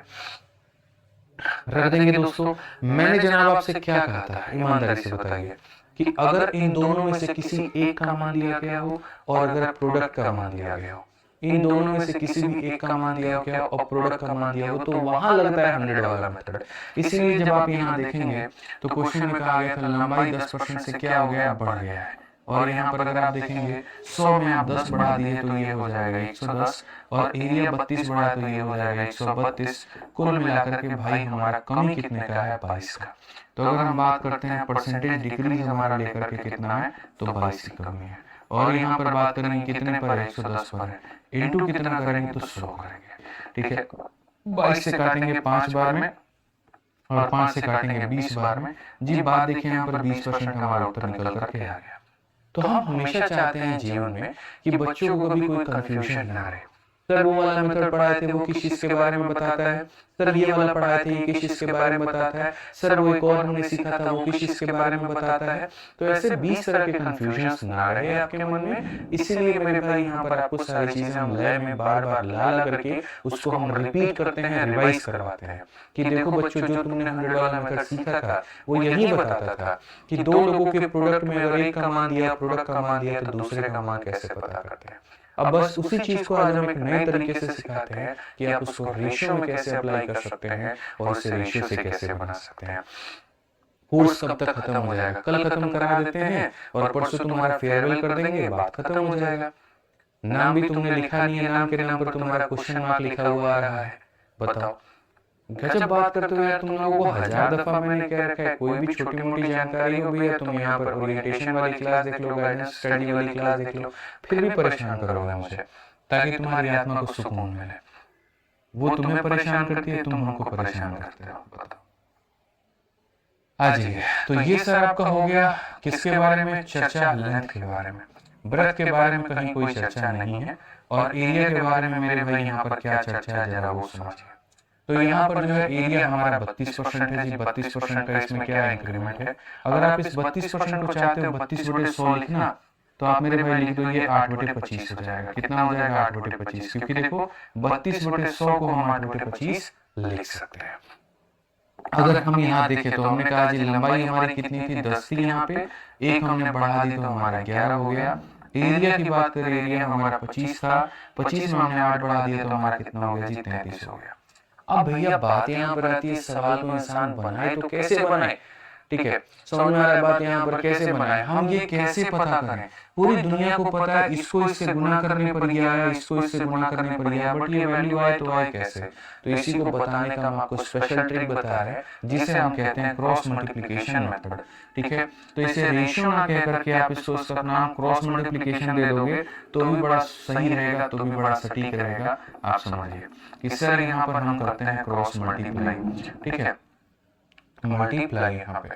रख देंगे। दोस्तों मैंने जनाब आपसे क्या कहा था, ईमानदारी से बताइए कि अगर इन दोनों में से किसी एक का मान दिया गया हो और अगर प्रोडक्ट का मान दिया गया हो, इन दोनों में से किसी भी एक का मान दिया गया और प्रोडक्ट का मान दिया हो, तो वहां लगता है 100 वाला मेथड। इसीलिए जब आप यहाँ देखेंगे तो क्वेश्चन में कहा गया था लंबाई 10% से क्या हो गया? बढ़ गया है। और यहाँ पर अगर आप देखेंगे 100 में आप 10 बढ़ा दिए तो ये हो जाएगा 110, और एरिया 32 बढ़ा तो ये हो जाएगा 132। कुल मिलाकर के भाई हमारा कमी कितने का है? 22 का। तो अगर हम बात करते हैं परसेंटेज डिक्रीज हमारा लेकर के कितना है? तो 22 की कमी है। और यहाँ पर बात करेंगे कितने पर है? 110 पर है। इंटू कितना करेंगे? तो 100 करेंगे, ठीक है। 22 से काटेंगे 5 बार में और 5 से काटेंगे 20 बार में। जी बात देखिए यहाँ पर 20% हमारा उत्तर निकल करके आ गया। तो हम हमेशा चाहते हैं जीवन में कि बच्चों को कभी कोई कंफ्यूजन ना रहे। सर वो वाला मेथड पढ़ाए थे वो किस चीज के बारे में बताता है? सर ये वाला पढ़ाए थे ये किस चीज के बारे में बताता है? सर वो एक और हमने सीखा था वो किस चीज के बारे में बताता है? तो ऐसे 20 तरह के कंफ्यूजन्स ना रहे आपके मन में। इसीलिए मेरे भाई यहाँ पर आपको सारी चीजें हम लैब में बार बार ला करके उसको हम रिपीट करते हैं, रिवाइज करवाते हैं कि देखो बच्चों जो तुमने 100 वाला मेथड सीखा था वो यही बताता था कि दो लोगों के प्रोडक्ट में अगर एक का मान दिया, प्रोडक्ट का मान दिया, तो दूसरे का मान कैसे पता करते हैं। अब बस उसी चीज को आज हम एक नए तरीके से सिखाते हैं कि आप उसको रेशियो में कैसे अप्लाई कर सकते हैं और उसे रेशियो से कैसे बना सकते हैं। कोर्स कब तक खत्म हो जाएगा? कल खत्म करा देते हैं और परसों तुम्हारा फेयरवेल कर देंगे, बात खत्म हो जाएगा। नाम भी तुमने लिखा नहीं है, नाम के नाम पर तुम्हारा क्वेश्चन मार्क लिखा हुआ आ रहा है। बताओ गजब बात करते हो यार तुम लोगों को। 1000 दफा मैंने कह रखा है कोई भी छोटी मोटी जानकारी हो भैया तुम यहाँ पर ओरिएंटेशन वाली क्लास देख लो, गाइडेंस स्टडी वाली क्लास देख लो, फिर भी परेशान करोगे मुझे ताकि तुम्हारी आत्मा को सुकून मिले। वो तुम्हें परेशान करती है, तुम हमको परेशान करते हो। बताओ आ जाइए। तो ये सर आपका हो गया किसके बारे में चर्चा? लेंथ के बारे में। ब्रेथ के बारे में कहीं कोई चर्चा नहीं है और एरिया के बारे में मेरे भाई यहाँ पर क्या चर्चा है जरा वो समझिए। तो यहाँ पर जो है एरिया हमारा 32% है जी। 32% का इसमें क्या इंक्रीमेंट है? अगर आप इस 32% को चाहते हो 32/100 लिखना तो आप मेरे भाई लिख दो ये 8/25 हो जाएगा। कितना हो जाएगा? 8/25, क्योंकि देखो 32/100 को हम 8/25 लिख सकते हैं। अगर हम यहाँ देखें तो हमने कहा जी लंबाई हमारी कितनी थी? 10 थी। यहाँ पे एक हमने बढ़ा दी तो हमारा 11 हो गया। एरिया की बात करें एरिया हमारा 25 था, 25 में हमने 8 बढ़ा दिया तो हमारा कितना हो गया जी? 33 हो गया। अब भैया बात यहाँ पर आती है सवाल को इंसान बनाए तो कैसे बनाए? ठीक है, समझ में आ रहा है बात यहाँ पर कैसे बनाए, हम ये कैसे पता करें, पूरी दुनिया को पता है इसको इससे गुना करने पर ये आया, इसको इससे गुना करने पर ये आया, बट ये वैल्यू आए तो आए कैसे, तो इसी को बताने का हम आपको स्पेशल ट्रिक बता रहे हैं जिसे हम कहते हैं क्रॉस मल्टीप्लिकेशन मेथड। ठीक है, तो इसे रेशियो ना कह करके आप इसको इसका नाम क्रॉस मल्टीप्लिकेशन दे दोगे तो भी बड़ा सही रहेगा, तो भी बड़ा सटीक रहेगा। आप समझिए कि सर यहाँ पर हम करते हैं क्रॉस मल्टीप्लाई, ठीक है, मल्टीप्लाई यहाँ पे,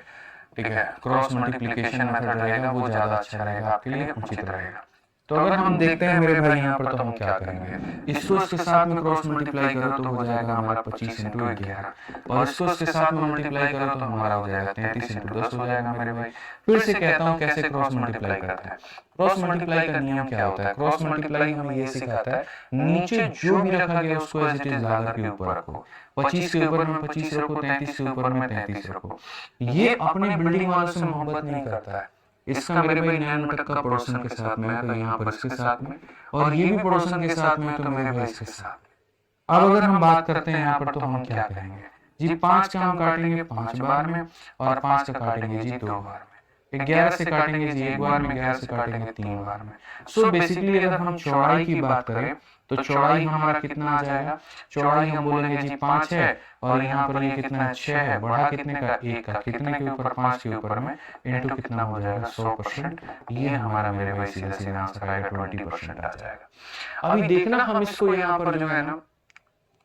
ठीक है, क्रॉस मल्टीप्लिकेशन मेथड रहेगा वो ज्यादा अच्छा रहेगा आपके लिए, उचित रहेगा। तो अगर हम देखते हैं मेरे भाई यहाँ पर, तो हम क्या करेंगे, इसको इसके साथ में क्रॉस मल्टीप्लाई करो तो हो जाएगा हमारा 25 इंटू 11, और इसको इसके साथ में मल्टीप्लाई करो तो हमारा हो जाएगा 33 इंटू 10 हो जाएगा मेरे भाई। फिर से कहता हूँ कैसे क्रॉस मल्टीप्लाई करते हैं। क्रॉस मल्टीप्लाई का नियम क्या होता है, क्रॉस मल्टीप्लाई हमें ये सिखाता है नीचे जो भी रखा गया उसको एज इट इज लाकर के ऊपर रखो, 25 के ऊपर में 25 रखो, 33 के ऊपर में 33 रखो। ये अपने बिल्डिंग वालों से मोहब्बत नहीं करता है, इसका मेरे भाई 9 का पड़ोसन के साथ में है तो यहाँ पर इसके साथ में, और ये भी पड़ोसन के साथ में तो मेरे भाई इसके साथ। अब अगर हम बात करते हैं यहाँ पर तो हम क्या करेंगे जी, 5 का हम काटेंगे 5 बार में, और 5 का काटेंगे जी 2 बार में, 11 से काटेंगे जी 1 बार में, 11 से काटेंगे 3 बार में। सो बेसिकली अगर हम चौड़ाई की बात करें तो चौड़ाई हमारा कितना आ जाएगा, चौड़ाई हम बोलेंगे जी 5 है, और यहाँ पर ये कितना है 6 है, बढ़ा कितने का 1 का, कितने के ऊपर 5 के ऊपर में, इनटू कितना हो जाएगा 100%। ये हमारा मेरे भाई सीधा सीधा आंसर आएगा 20% आ जाएगा। अभी देखना हम इसको यहाँ पर जो है ना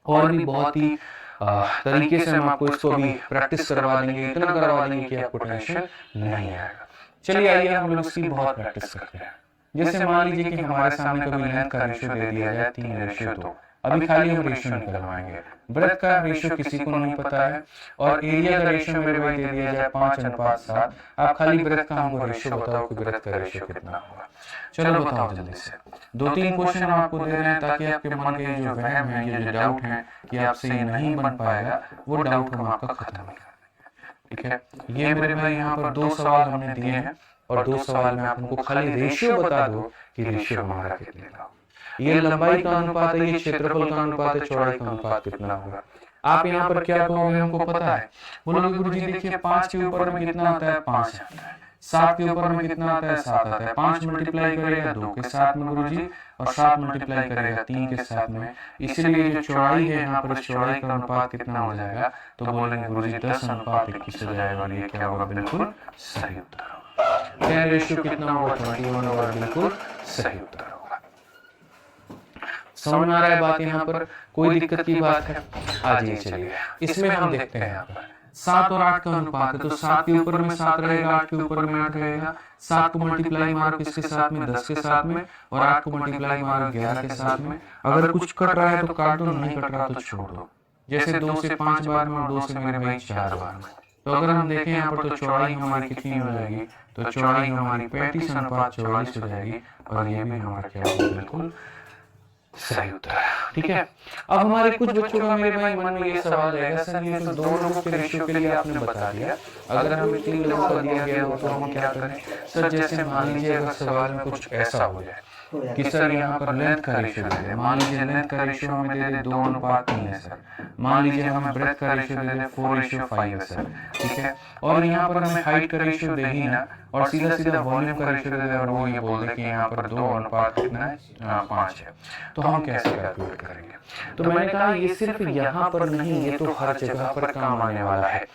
और भी बहुत ही तरीके से हम आपको इसको भी प्रैक्टिस करवा देंगे, इतना करवा देंगे कि आपको टेंशन नहीं आएगा। चलिए आइए हम लोग इसकी बहुत प्रैक्टिस करते हैं। जैसे मान लीजिए कि हमारे सामने कभी लेंथ का रेशियो दे दिया जाए 3:2, अभी खाली हम रेशियो निकलवाएंगे। ब्रेथ का रेशियो किसी को नहीं पता है, और एरिया का रेशियो मेरे भाई दे दिया जाए 5:7। आप खाली ब्रेथ का हमको रेशियो बताओ कि ब्रेथ का रेशियो कितना होगा। चलो बताओ जल्दी से, 2-3 क्वेश्चन हम आपको दे रहे हैं ताकि आपके मन के जो वहम है, ये जो डाउट है कि आपसे ये नहीं बन पाएगा, वो डाउट हम आपका खत्म कर देंगे। ठीक है, ये मेरे भाई यहाँ पर 2 सवाल हमने दिए हैं, और 2 सवाल में आप हमको खाली रेशियो बता दो कि रेशियो हमारा कितने का, ये लंबाई का अनुपात है, ये क्षेत्रफल का अनुपात है, चौड़ाई का अनुपात कितना होगा। आप यहाँ पर क्या कहोगे, हमको पता है, बोलोगे गुरुजी देखिए 5 के ऊपर में कितना आता है 5 आता है, 7 के ऊपर में कितना आता है 7 आता है, 5 मल्टीप्लाई करेगा 2 के साथ में गुरुजी, और 7 मल्टीप्लाई करेगा 3 के साथ में, इसलिए जो चौड़ाई है यहाँ पर चौड़ाई का अनुपात कितना हो जाएगा, तो बोलेंगे गुरुजी 10:21 हो जाएगा, और ये क्या होगा, बिल्कुल सही उत्तर होगा। क्या रेशियो कितना होगा, 21 होगा, बिल्कुल सही उत्तर होगा। समझ में आ रहा है बात यहाँ पर, कोई दिक्कत की बात है? आ जाइए चलिए, इसमें हम देखते हैं यहाँ पर 7 और 8 का अनुपात है, तो 7 के ऊपर में 7 रहेगा, 8 के ऊपर में 8 रहेगा। 7 को मल्टीप्लाई मारो किसके साथ में, 10 के साथ में, और 8 को मल्टीप्लाई मारो 11 के साथ में। अगर कुछ कट रहा है तो काट दो, नहीं कट रहा तो छोड़ दो। जैसे 2 से 5 बार में, और 2 से मेरे भाई 4 बार में। तो अगर हम देखें यहाँ पर तो चौड़ाई हमारी कितनी हो जाएगी, तो चौड़ाई हमारी 35:44 हो जाएगी, और ये भी हमारा क्या होगा, बिल्कुल सही उत्तर है। ठीक है, अब हमारे कुछ बच्चों का मेरे भाई मन में ये सवाल रहेगा, सर ये तो 2 लोगों के रेशियो के लिए आपने बता दिया, अगर हमें 3 लोगों का दिया गया हो तो हम क्या करें। सर जैसे मान लीजिए अगर सवाल में कुछ ऐसा हो जाए कि सर यहाँ पर लेंथ का रेशियो दे दे, मान लीजिए लेंथ का रेशियो हमें दे दे 2:3 है सर, मान लीजिए हमें ब्रेथ का रेशियो दे दे 4:5 है सर, ठीक है, और यहाँ पर हमें हाइट का रेशियो दे ही ना, और सीधा सीधा वॉल्यूम का रेशियो दे दे, और वो ये बोल दे कि यहाँ पर 2:5 है, तो हम कैसे कैलकुलेट करेंगे। तो मैंने कहा ये सिर्फ यहाँ पर नहीं, ये तो हर जगह पर काम आने वाला है,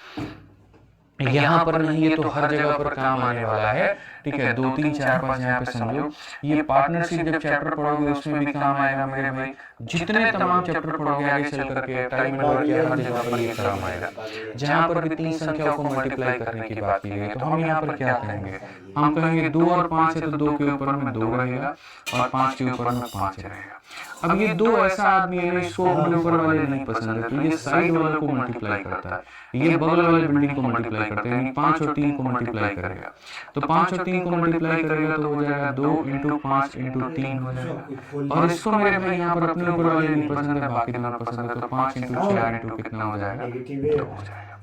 यहाँ पर नहीं, ये तो हर जगह पर काम आने वाला है। ठीक है, 2, 3, 4, 5 यहाँ पे समझो, ये पार्टनरशिप जब चैप्टर पढ़ोगे उसमें भी काम आएगा मेरे भाई, जितने तमाम चैप्टर पढ़ोगे आगे चल करके टाइम में हर जगह पर ये काम आएगा। जहाँ पर भी 3 संख्याओं को मल्टीप्लाई करने की बात की गई, तो हम यहाँ पर क्या कहेंगे, हम कहेंगे 2 और 5 है, तो 2 के ऊपर में 2 रहेगा, और 5 के ऊपर में 5 रहेगा। अब ये 2 ऐसा आदमी है, इसको ऊपर वाले नहीं पसंद है, तो ये साइड वाले को मल्टीप्लाई करता है, ये बगल वाले बिल्डिंग को मल्टीप्लाई करता है, यानी 5 और 3 को मल्टीप्लाई करेगा। तो 5 और 3 को मल्टीप्लाई करेगा तो हो जाएगा 2 × 5 × 3 हो जाएगा, और इसको मेरे भाई यहाँ पर अपने ऊपर वाले नहीं पसंद है, बाकी दोनों पसंद है, तो 5 × 4 × कितना हो जाएगा, 2 हो जाएगा।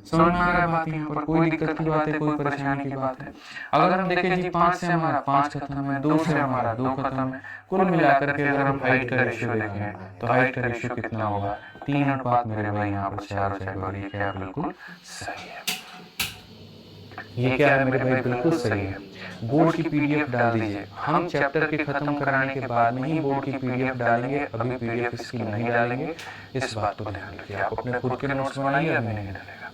समझ में आ रहा है बात यहाँ पर, कोई दिक्कत की बात है, कोई परेशानी की बात है। अगर हम देखें जी 5 से हमारा 5 खत्म है, 2 से हमारा 2 खत्म है, कुल मिलाकर के अगर हम हाइट का रेशियो देखें तो हाइट का रेशियो कितना होगा, 3:5 मेरे भाई यहाँ पर 4 हो जाएगा, और ये क्या बिल्कुल सही है। ये क्या है मेरे भाई, बिल्कुल सही है। बोर्ड की पीडीएफ डाल दीजिए। हम चैप्टर के खत्म कराने के बाद में ही बोर्ड की पीडीएफ डालेंगे, अभी पीडीएफ इसकी नहीं डालेंगे। इस बात को ध्यान रखिए। आप अपने खुद के नोट्स बनाइए, अभी नहीं डालेगा।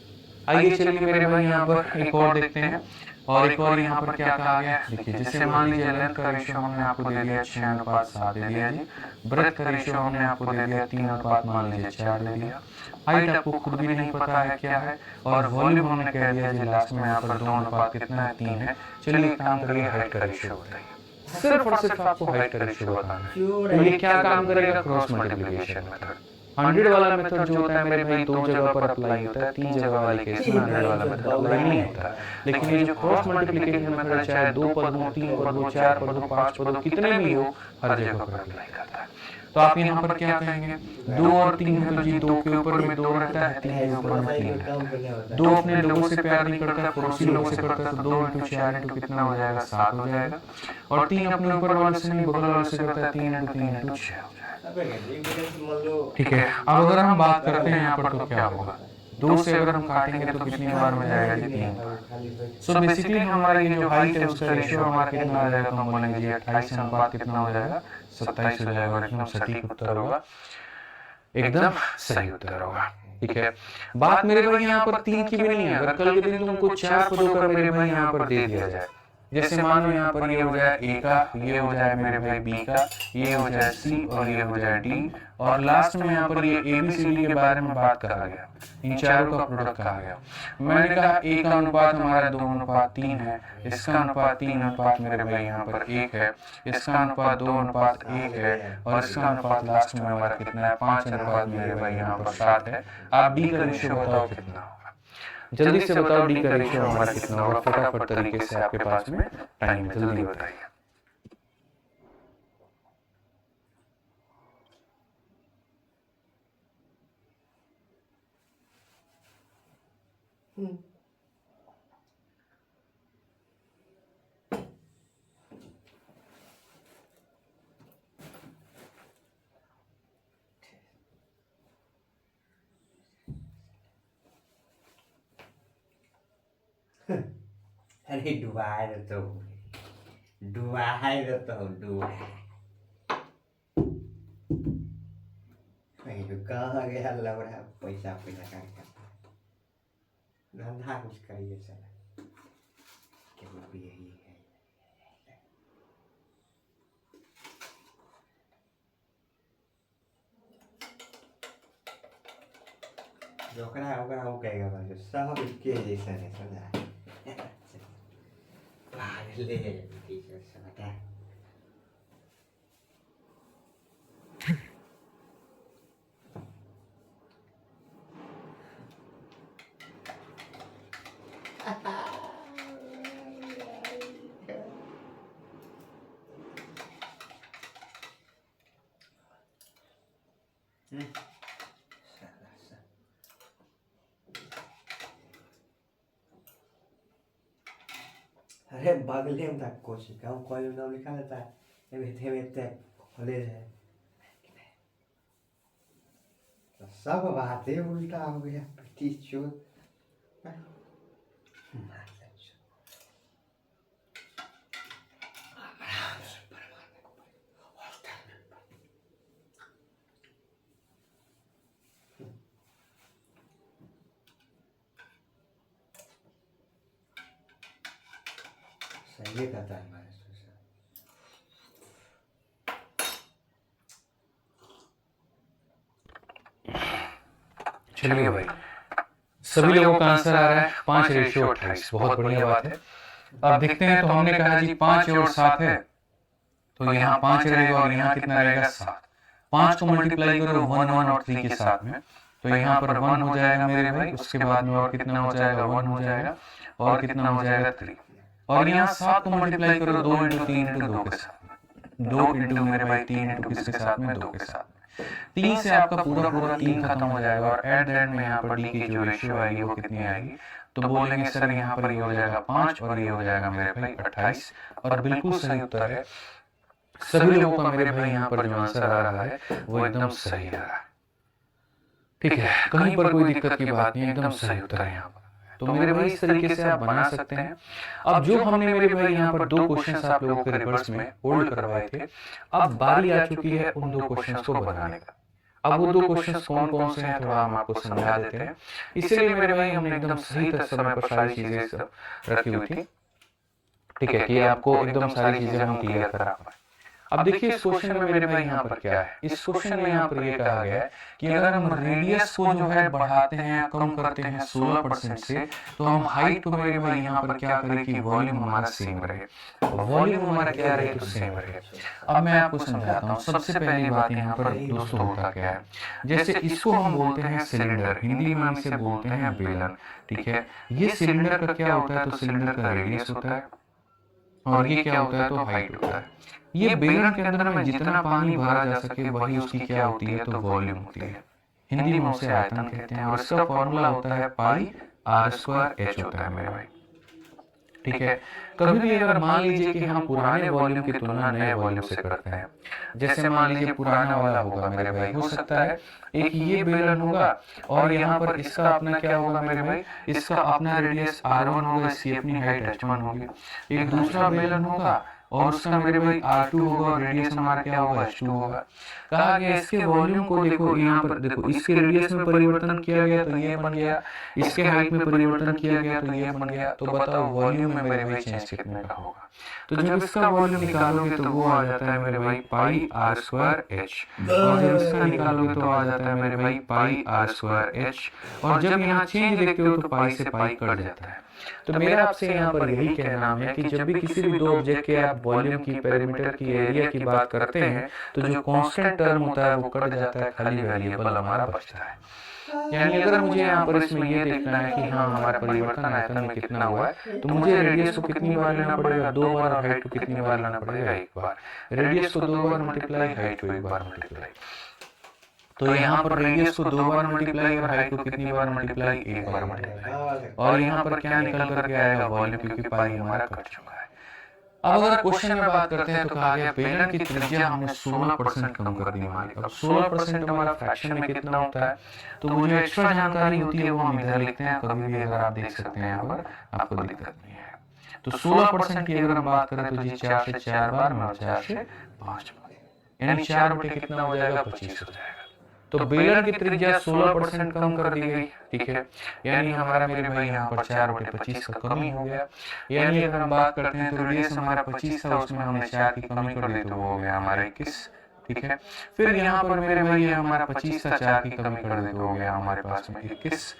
आइए चलिए मेरे भाई यहाँ पर एक और देखते हैं। और एक और यहाँ पर क्या कहा गया, देखिए जैसे मान लीजिए लेंथ का रेशियो हमने आपको दे दिया 6:7 दे दिया जी। ब्रेथ का रेशियो हमने आपको दे दिया 3 मान लीजिए 4 दे दिया। हाइट आपको खुद भी नहीं पता है क्या है, और वॉल्यूम हमने कह दिया जी लास्ट में यहाँ पर 2 कितना है, 3 है। चलिए एक काम करिए, हाइट का रेशियो बताइए। सिर्फ और सिर्फ आपको हाइट का रेशियो बताना है। तो ये क्या काम करेगा, क्रॉस मल्टीप्लिकेशन मेथड। 100 वाला मेथड जो होता है मेरे भाई 2 जगह पर अप्लाई होता है, 3 जगह वाले केस में 100 वाला मेथड अप्लाई नहीं होता है। लेकिन ये जो क्रॉस मल्टीप्लिकेशन मेथड है, चाहे 2 पद हो, 3 पद हो, 4 पद हो, 5 पद हो, कितने भी हो, हर जगह पर अप्लाई करता है। तो आप यहाँ पर क्या कहेंगे, 2 और 3 है तो जी 2 के ऊपर में 2 रहता है, 3 के ऊपर में 3 रहता है। 2 अपने लोगों से प्यार नहीं करता, पड़ोसी लोगों से करता है, तो 2 × 4 × कितना हो जाएगा, 7 हो जाएगा। और 3 अपने ऊपर वाले से नहीं, बगल वाले से करता है, 3 × 3 × 6 हो जाएगा। ठीक है, अब अगर हम बात करते हैं यहाँ पर तो क्या होगा, 2 से अगर हम काटेंगे तो कितनी बार में जाएगा जी, 3 बार। सो बेसिकली हमारा ये जो हाइट है उसका रेशियो हमारा कितना आ जाएगा, तो हम बोलेंगे जी 28 अनुपात कितना हो जाएगा, 27 हो जाएगा। और एकदम सटीक उत्तर होगा, एकदम सही उत्तर होगा। ठीक है, बात मेरे भाई यहाँ पर 3 की भी नहीं है। अगर कल के दिन तुमको 4 पदों का मेरे भाई यहाँ पर दे दिया जाए, जैसे मान लो यहाँ पर ये हो जाए ए का, ये हो जाए मेरे भाई बी का, ये हो जाए सी और ये हो जाए डी, और लास्ट में यहाँ पर ये ए बी सी डी के बारे में बात कहा गया, इन चारों का प्रोडक्ट कहा गया। मैंने कहा ए का अनुपात हमारा 2:3 है, इसका अनुपात 3 मेरे भाई यहाँ पर 1 है, इसका अनुपात 2:1 है, और इसका अनुपात लास्ट में हमारा कितना है, 5 मेरे भाई यहाँ पर 7 है। आप डी का रेशियो बताओ कितना होगा, जल्दी से बताओ डी का रेशियो हमारा कितना होगा, फटाफट तरीके से, आपके पास में टाइम है, जल्दी बताइए। अरे डुबाए रहता हूँ, डुबाए रहता हूँ, डुबाए। तो कहाँ गया लग रहा है, पैसा पैसा का धंधा कुछ करिए चला, केवल भी यही है। जो करा वो कहेगा भाई, सब के जैसा है, समझा ले टीचर से बता। अरे बगले में तक कोचिंग का कॉलेज नाम लिखा रहता है, वेते कॉलेज है। तो सब बातें उल्टा हो गया, टीचर सही कहता है। चलिए भाई, सभी लोगों का आंसर आ रहा है 5:28, बहुत बढ़िया बात है। अब देखते हैं, तो हमने कहा जी 5 और 7 है, तो यहाँ 5 रहेगा और यहाँ कितना रहेगा, 7। 5 को मल्टीप्लाई करो 1 और 3 के साथ में, तो यहाँ पर 1 हो जाएगा मेरे भाई, उसके बाद में और कितना हो जाएगा, 1 हो जाएगा, और कितना हो जाएगा, 3। और यहाँ 7 को मल्टीप्लाई करो 2 × 3 × 2 के साथ में, 2 × मेरे भाई 3 × किसके साथ में, 2 के साथ में। 3 से आपका पूरा 3 खत्म हो जाएगा, और एट द एंड में यहाँ पर डी की जो रेशियो आएगी वो कितनी आएगी, तो बोलेंगे सर यहाँ पर ये हो जाएगा 5 और ये हो जाएगा मेरे भाई 28। और बिल्कुल सही उत्तर है। सभी लोगों का मेरे भाई यहाँ पर जो आंसर आ रहा है वो एकदम सही आ रहा है। ठीक है, कहीं पर कोई दिक्कत की बात नहीं, एकदम सही उत्तर है यहाँ पर। तो मेरे भाई इस तरीके से आप बना सकते हैं। अब जो हमने मेरे भाई यहाँ पर 2 क्वेश्चंस आप लोगों के रिवर्स में होल्ड करवाए थे, अब बारी आ चुकी है उन 2 क्वेश्चंस को बनाने का। अब वो 2 क्वेश्चंस कौन कौन से हैं थोड़ा हम आपको समझा देते हैं। इसलिए मेरे भाई हमने एकदम सही समय पर सारी चीजें रखी हुई थी, ठीक है, कि आपको एकदम सारी चीजें हम क्लियर करा पाए। अब देखिए इस क्वेश्चन में मेरे भाई यहाँ पर क्या है, इस क्वेश्चन में यहाँ पर ये कहा गया है कि अगर हम रेडियस को जो है बढ़ाते हैं या कम करते हैं 16% से, तो हम हाइट को मेरे भाई यहाँ पर क्या करें कि वॉल्यूम हमारा सेम रहे। वॉल्यूम हमारा क्या रहे तो सेम रहे। अब मैं आपको समझाता हूँ। सबसे पहली बात यहाँ पर दोस्तों होता क्या है, जैसे इसको हम बोलते हैं सिलेंडर, हिंदी में हम इसे बोलते हैं बेलन, ठीक है। ये सिलेंडर का क्या होता है, तो सिलेंडर का रेडियस होता है और ये क्या होता है तो हाइट होता है। ये बेलन के अंदर में जितना पानी भरा जा सके वही उसकी क्या होती है तो वॉल्यूम होती है। हिंदी में उसे आयतन कहते हैं और इसका फॉर्मूला होता है पाई आर स्क्वायर एच होता है मेरे भाई, ठीक है। कभी भी अगर मान लीजिए कि हम पुराने वॉल्यूम की तुलना नए वॉल्यूम से करते हैं, जैसे मान लीजिए पुराना वाला होगा मेरे भाई, हो सकता है एक ये बेलन होगा और यहाँ पर इसका अपना क्या होगा मेरे भाई, इसका अपना रेडियस r1 होगा, इसकी अपनी हाइट h1 होगी। एक दूसरा बेलन होगा और उसका मेरे भाई r2 होगा और रेडियस हमारा क्या होगा h2 होगा। कहा गया इसके वॉल्यूम को देखो, यहाँ पर देखो इसके रेडियस में परिवर्तन किया गया तो ये बन गया, इसके हाइट में परिवर्तन किया गया तो ये बन गया। तो बताओ वॉल्यूम में मेरे भाई चेंज कितने का होगा। तो जब इसका वॉल्यूम निकालोगे तो वो आ जाता है मेरे भाई पाई आर स्क्वायर एच, और जब इसका निकालोगे तो आ जाता है मेरे भाई पाई आर स्क्वायर एच, और जब यहाँ चेंज देखते हो तो पाई से पाई कट जाता है। तो मेरा आपसे यहाँ पर यही कहना है कि जब भी किसी भी 2 ऑब्जेक्ट के आप वॉल्यूम की, पेरीमीटर की, एरिया की बात करते हैं तो जो कांस्टेंट टर्म होता है वो कट जाता है, खाली वेरिएबल हमारा बचता है। यानी अगर मुझे यहाँ पर इसमें ये देखना है कि हाँ हमारा परिवर्तन आयतन में कितना हुआ है, तो मुझे रेडियस को कितनी बार लेना पड़ेगा 2 बार, और हाइट को कितनी बार लेना पड़ेगा 1 बार। रेडियस को 2 बार मल्टीप्लाई, हाइट को 1 बार मल्टीप्लाई। तो यहाँ पर रेडियस को 2 बार मल्टीप्लाई और हाइट को कितनी बार मल्टीप्लाई, 1 बार मल्टीप्लाई। और यहाँ पर क्या निकल करके आएगा वॉल्यूम, क्योंकि पाई हमारा कट चुका है। अब अगर क्वेश्चन में बात करते हैं तो कहा गया बेलन की त्रिज्या हमने 16% कम कर दी हमारी। अब 16% हमारा फ्रैक्शन में कितना होता है, तो वो जो एक्स्ट्रा जानकारी होती है वो हम इधर लिखते हैं। कभी भी अगर आप देख सकते हैं यहाँ पर, आपको दिक्कत नहीं है। तो 16% की अगर हम बात करें तो जी 4 से 4 बार में 4 से 5 बार, यानी 4 बटे कितना हो जाएगा 25 हो जाएगा। तो बेलन की त्रिज्या 16% कम कर दी गई, ठीक है। यानी हमारा मेरे भाई यहाँ पर 4 बटे 25 का कमी हो गया। यानी अगर हम बात करते हैं तो रेडियस हमारा 25 था, उसमें हमने 4 की कमी कर दी तो वो हो गया हमारा 21, ठीक है। फिर यहाँ पर मेरे भाई हमारा 25 था, 4 की कमी कर दी तो हो गया हमारे पास में 21,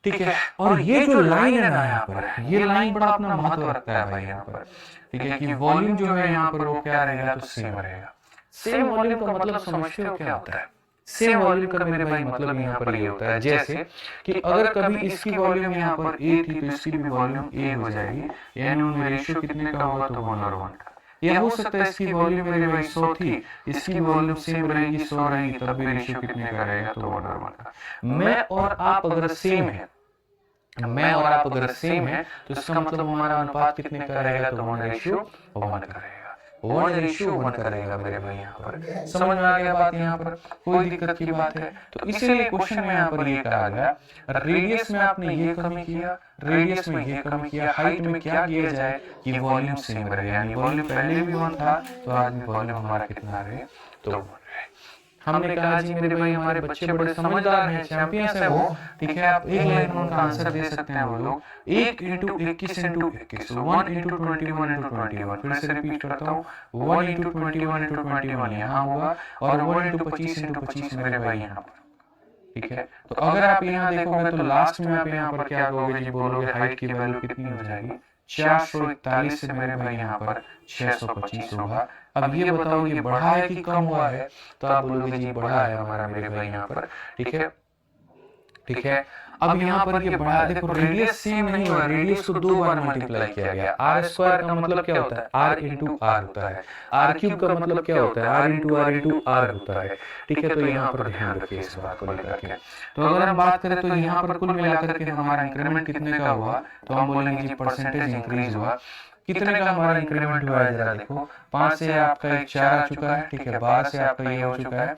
ठीक है। और ये जो लाइन है ना यहाँ पर, ये लाइन बड़ा अपना महत्व रखता है भाई यहाँ पर, ठीक है, कि वॉल्यूम जो है यहाँ पर वो क्या रहेगा तो सेम रहेगा। सेम वॉल्यूम का मतलब समझते हो क्या होता है? सेम वॉल्यूम का मेरे भाई मतलब यहाँ पर ये होता है जैसे कि अगर कभी इसकी वॉल्यूम यहाँ पर ए थी तो इसकी भी वॉल्यूम ए हो जाएगी, यानी उनमें रेशियो कितने का होगा तो 1 और 1 का। या हो सकता है इसकी वॉल्यूम मेरे भाई 100 थी, इसकी वॉल्यूम सेम रहेगी 100 रहेगी, तब भी रेशियो कितने का रहेगा तो 1 और 1 का। मैं और आप अगर सेम है, मैं और आप अगर सेम है तो इसका मतलब हमारा अनुपात कितने का रहेगा तो 1:1 का रहेगा। 1:1 का रहेगा मेरे भाई यहाँ पर। समझ में आ गया बात? यहाँ पर कोई दिक्कत की बात है? तो इसीलिए क्वेश्चन में यहाँ पर ये कहा गया रेडियस में आपने ये कमी किया, रेडियस में ये कमी किया, हाइट में क्या किया जाए कि वॉल्यूम सेम रहे। यानी वॉल्यूम पहले भी 1 था तो आज भी वॉल्यूम हमारा कितना रहे तो 1 रहे। हमने कहा जी मेरे भाई हमारे बच्चे बड़े समझदार हैं, चैंपियंस हैं वो, ठीक है। आप एक लाइन में उनका आंसर दे सकते हैं वो लोग। 1 × 21 × 21, 1 × 21 × 21। फिर से रिपीट करता हूँ, 1 × 21 × 21 यहाँ होगा और 1 × 25 × 25 मेरे भाई यहाँ पर, ठीक है। तो अगर आप यहाँ देखोगे तो लास्ट में आप यहाँ पर क्या कहोगे जी, बोलोगे हाइट की वैल्यू कितनी हो जाएगी 441 से मेरे भाई यहाँ पर 625 होगा। अब ये बताओ ये बढ़ा है कि कम हुआ है, तो आप बोलोगे जी बढ़ा है हमारा मेरे भाई यहाँ पर, ठीक है, ठीक है। अब यहाँ पर ये बढ़ा, देखो रेडियस सेम नहीं हुआ, रेडियस को 2 बार मल्टीप्लाई किया गया। आर स्क्वायर का मतलब क्या होता है, r × r होता है। r क्यूब का मतलब क्या होता है, r × r × r होता है, ठीक है। तो यहाँ पर ध्यान रखिए इस बात को लेकर के। तो अगर हम बात करें तो यहाँ पर कुल मिलाकर के हमारा इंक्रीमेंट कितने का हुआ, तो हम बोलेंगे जी परसेंटेज इंक्रीज हुआ। कितने का हमारा इंक्रीमेंट हुआ है जरा देखो, 5 से आपका एक 4 आ चुका है, ठीक है, 12 से आपका ये हो चुका है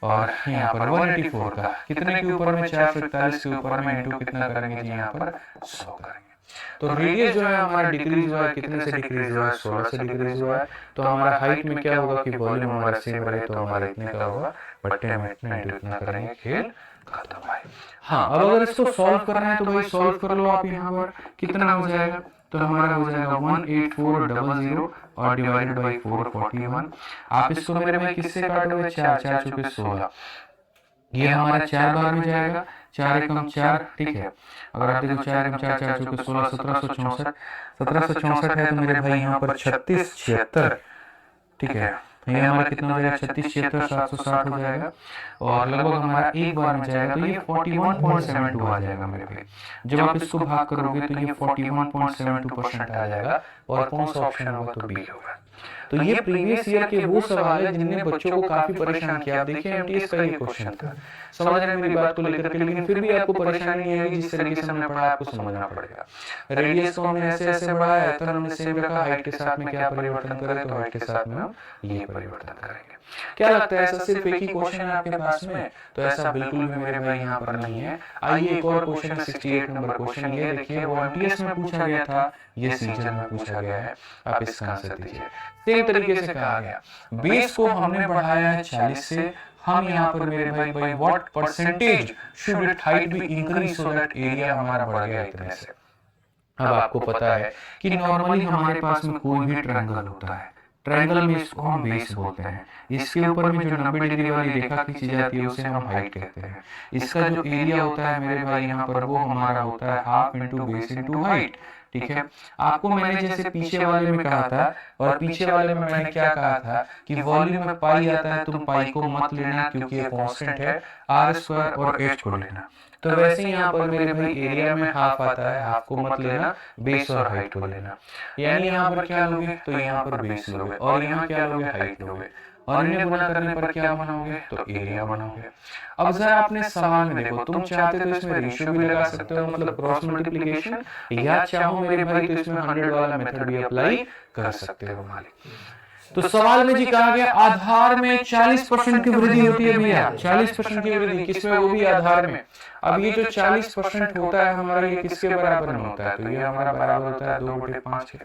और यहाँ पर 184 का कितने के ऊपर में 441 के ऊपर में इंटू कितना करेंगे जी, यहाँ पर 100 करेंगे। तो रेडियस जो है हमारा डिक्रीज हुआ है, कितने से डिक्रीज हुआ है, 16 से डिक्रीज हुआ है। तो हमारा हाइट में क्या होगा कि वॉल्यूम हमारा सेम रहे तो हमारा इतने का होगा, बट्टे में इतना इंटू इतना करेंगे, खेल खत्म भाई। हाँ, अब अगर इसको सॉल्व करना है तो भाई सॉल्व कर लो आप। यहाँ पर कितना हो जाएगा, तो हमारा हो जाएगा 18400 और डिवाइडेड बाई 441। आप इसको मेरे भाई किससे काटोगे, 4 4 चौके 16, ये हमारा 4 बार में जाएगा, 4 एकम 4, ठीक है। अगर आप देखो 4 एकम 4 4 चौके 16, 1764 है तो मेरे भाई यहाँ पर 36 76, ठीक है। ये हमारा कितना हो जाएगा, 36 76 760 हो जाएगा और लगभग हमारा एक बार में जाएगा, तो ये 41.72 आ जाएगा मेरे भाई। जब आप इसको भाग करोगे तो ये 41.72% आ जाएगा और कौन सा ऑप्शन होगा, तो बी होगा। तो ये प्रीवियस ईयर के वो सवाल है जिनने बच्चों को काफी परेशान किया। आप देखिए एमटीएस का ये क्वेश्चन था, समझ रहे हैं मेरी बात को लेकर के, लेकिन फिर भी आपको परेशानी नहीं आएगी। जिस तरीके से हमने पढ़ा आपको समझना पड़ेगा। रेडियस को हमने ऐसे ऐसे बढ़ाया, आयतन हमने सेम रखा, हाइट के साथ में क्या परिवर्तन करें, तो हाइट के साथ में हम ये परिवर्तन करेंगे। क्या लगता है ऐसा सिर्फ एक ही क्वेश्चन है आपके पास में, तो ऐसा बिल्कुल भी मेरे भाई यहाँ पर नहीं है। आइए एक और क्वेश्चन, 68 नंबर क्वेश्चन, ये देखिए वो एमटीएस में पूछा गया था, ये सीजन में पूछा गया है। आप इसका आंसर दीजिए। सेम तरीके से कहा गया, बेस को हमने बढ़ाया है 40 से, हम यहाँ पर मेरे भाई by what percentage should it height B increase so that area हमारा बढ़ गया इतने से। अब आपको पता है कि नॉर्मली हमारे पास में कोई भी ट्रायंगल होता है, ट्रायंगल में इसको हम बेस बोलते हैं। इसके ऊपर में जो 90 डिग्री वाली रेखा खींची जाती है उसे हम हाइट कहते हैं। इसका जो एरिया होता है मेरे भाई यहाँ पर वो हमारा होता है half into base into height, ठीक है। आपको मैंने जैसे पीछे वाले में कहा था, और पीछे वाले में मैंने क्या कहा था कि वॉल्यूम में पाई आता है, तुम पाई को मत लेना क्योंकि ये कांस्टेंट है, आर स्क्वायर और एच को लेना। तो वैसे ही यहाँ पर मेरे भाई एरिया में हाफ आता है, हाफ को मत लेना, बेस और हाइट को लेना। यानी यहाँ पर क्या लोगे, तो यहाँ पर बेस लोगे और यहाँ क्या लोगे, हाइट लोगे, और इन्हें गुना करने पर क्या बनाओगे, तो एरिया बनाओगे। अब जरा आपने सवाल में देखो, तुम चाहते तो इसमें रेशियो भी लगा सकते हो, मतलब क्रॉस मल्टीप्लिकेशन, या चाहो मेरे भाई तो इसमें 100 वाला मेथड भी अप्लाई कर सकते हो मालिक। तो सवाल में जी कहा गया आधार में 40% की वृद्धि होती है भैया, 40% की वृद्धि किसमें, वो भी आधार में। अब ये जो 40% होता है हमारा, ये किसके बराबर में होता है, तो ये हमारा बराबर होता है 2/5 के।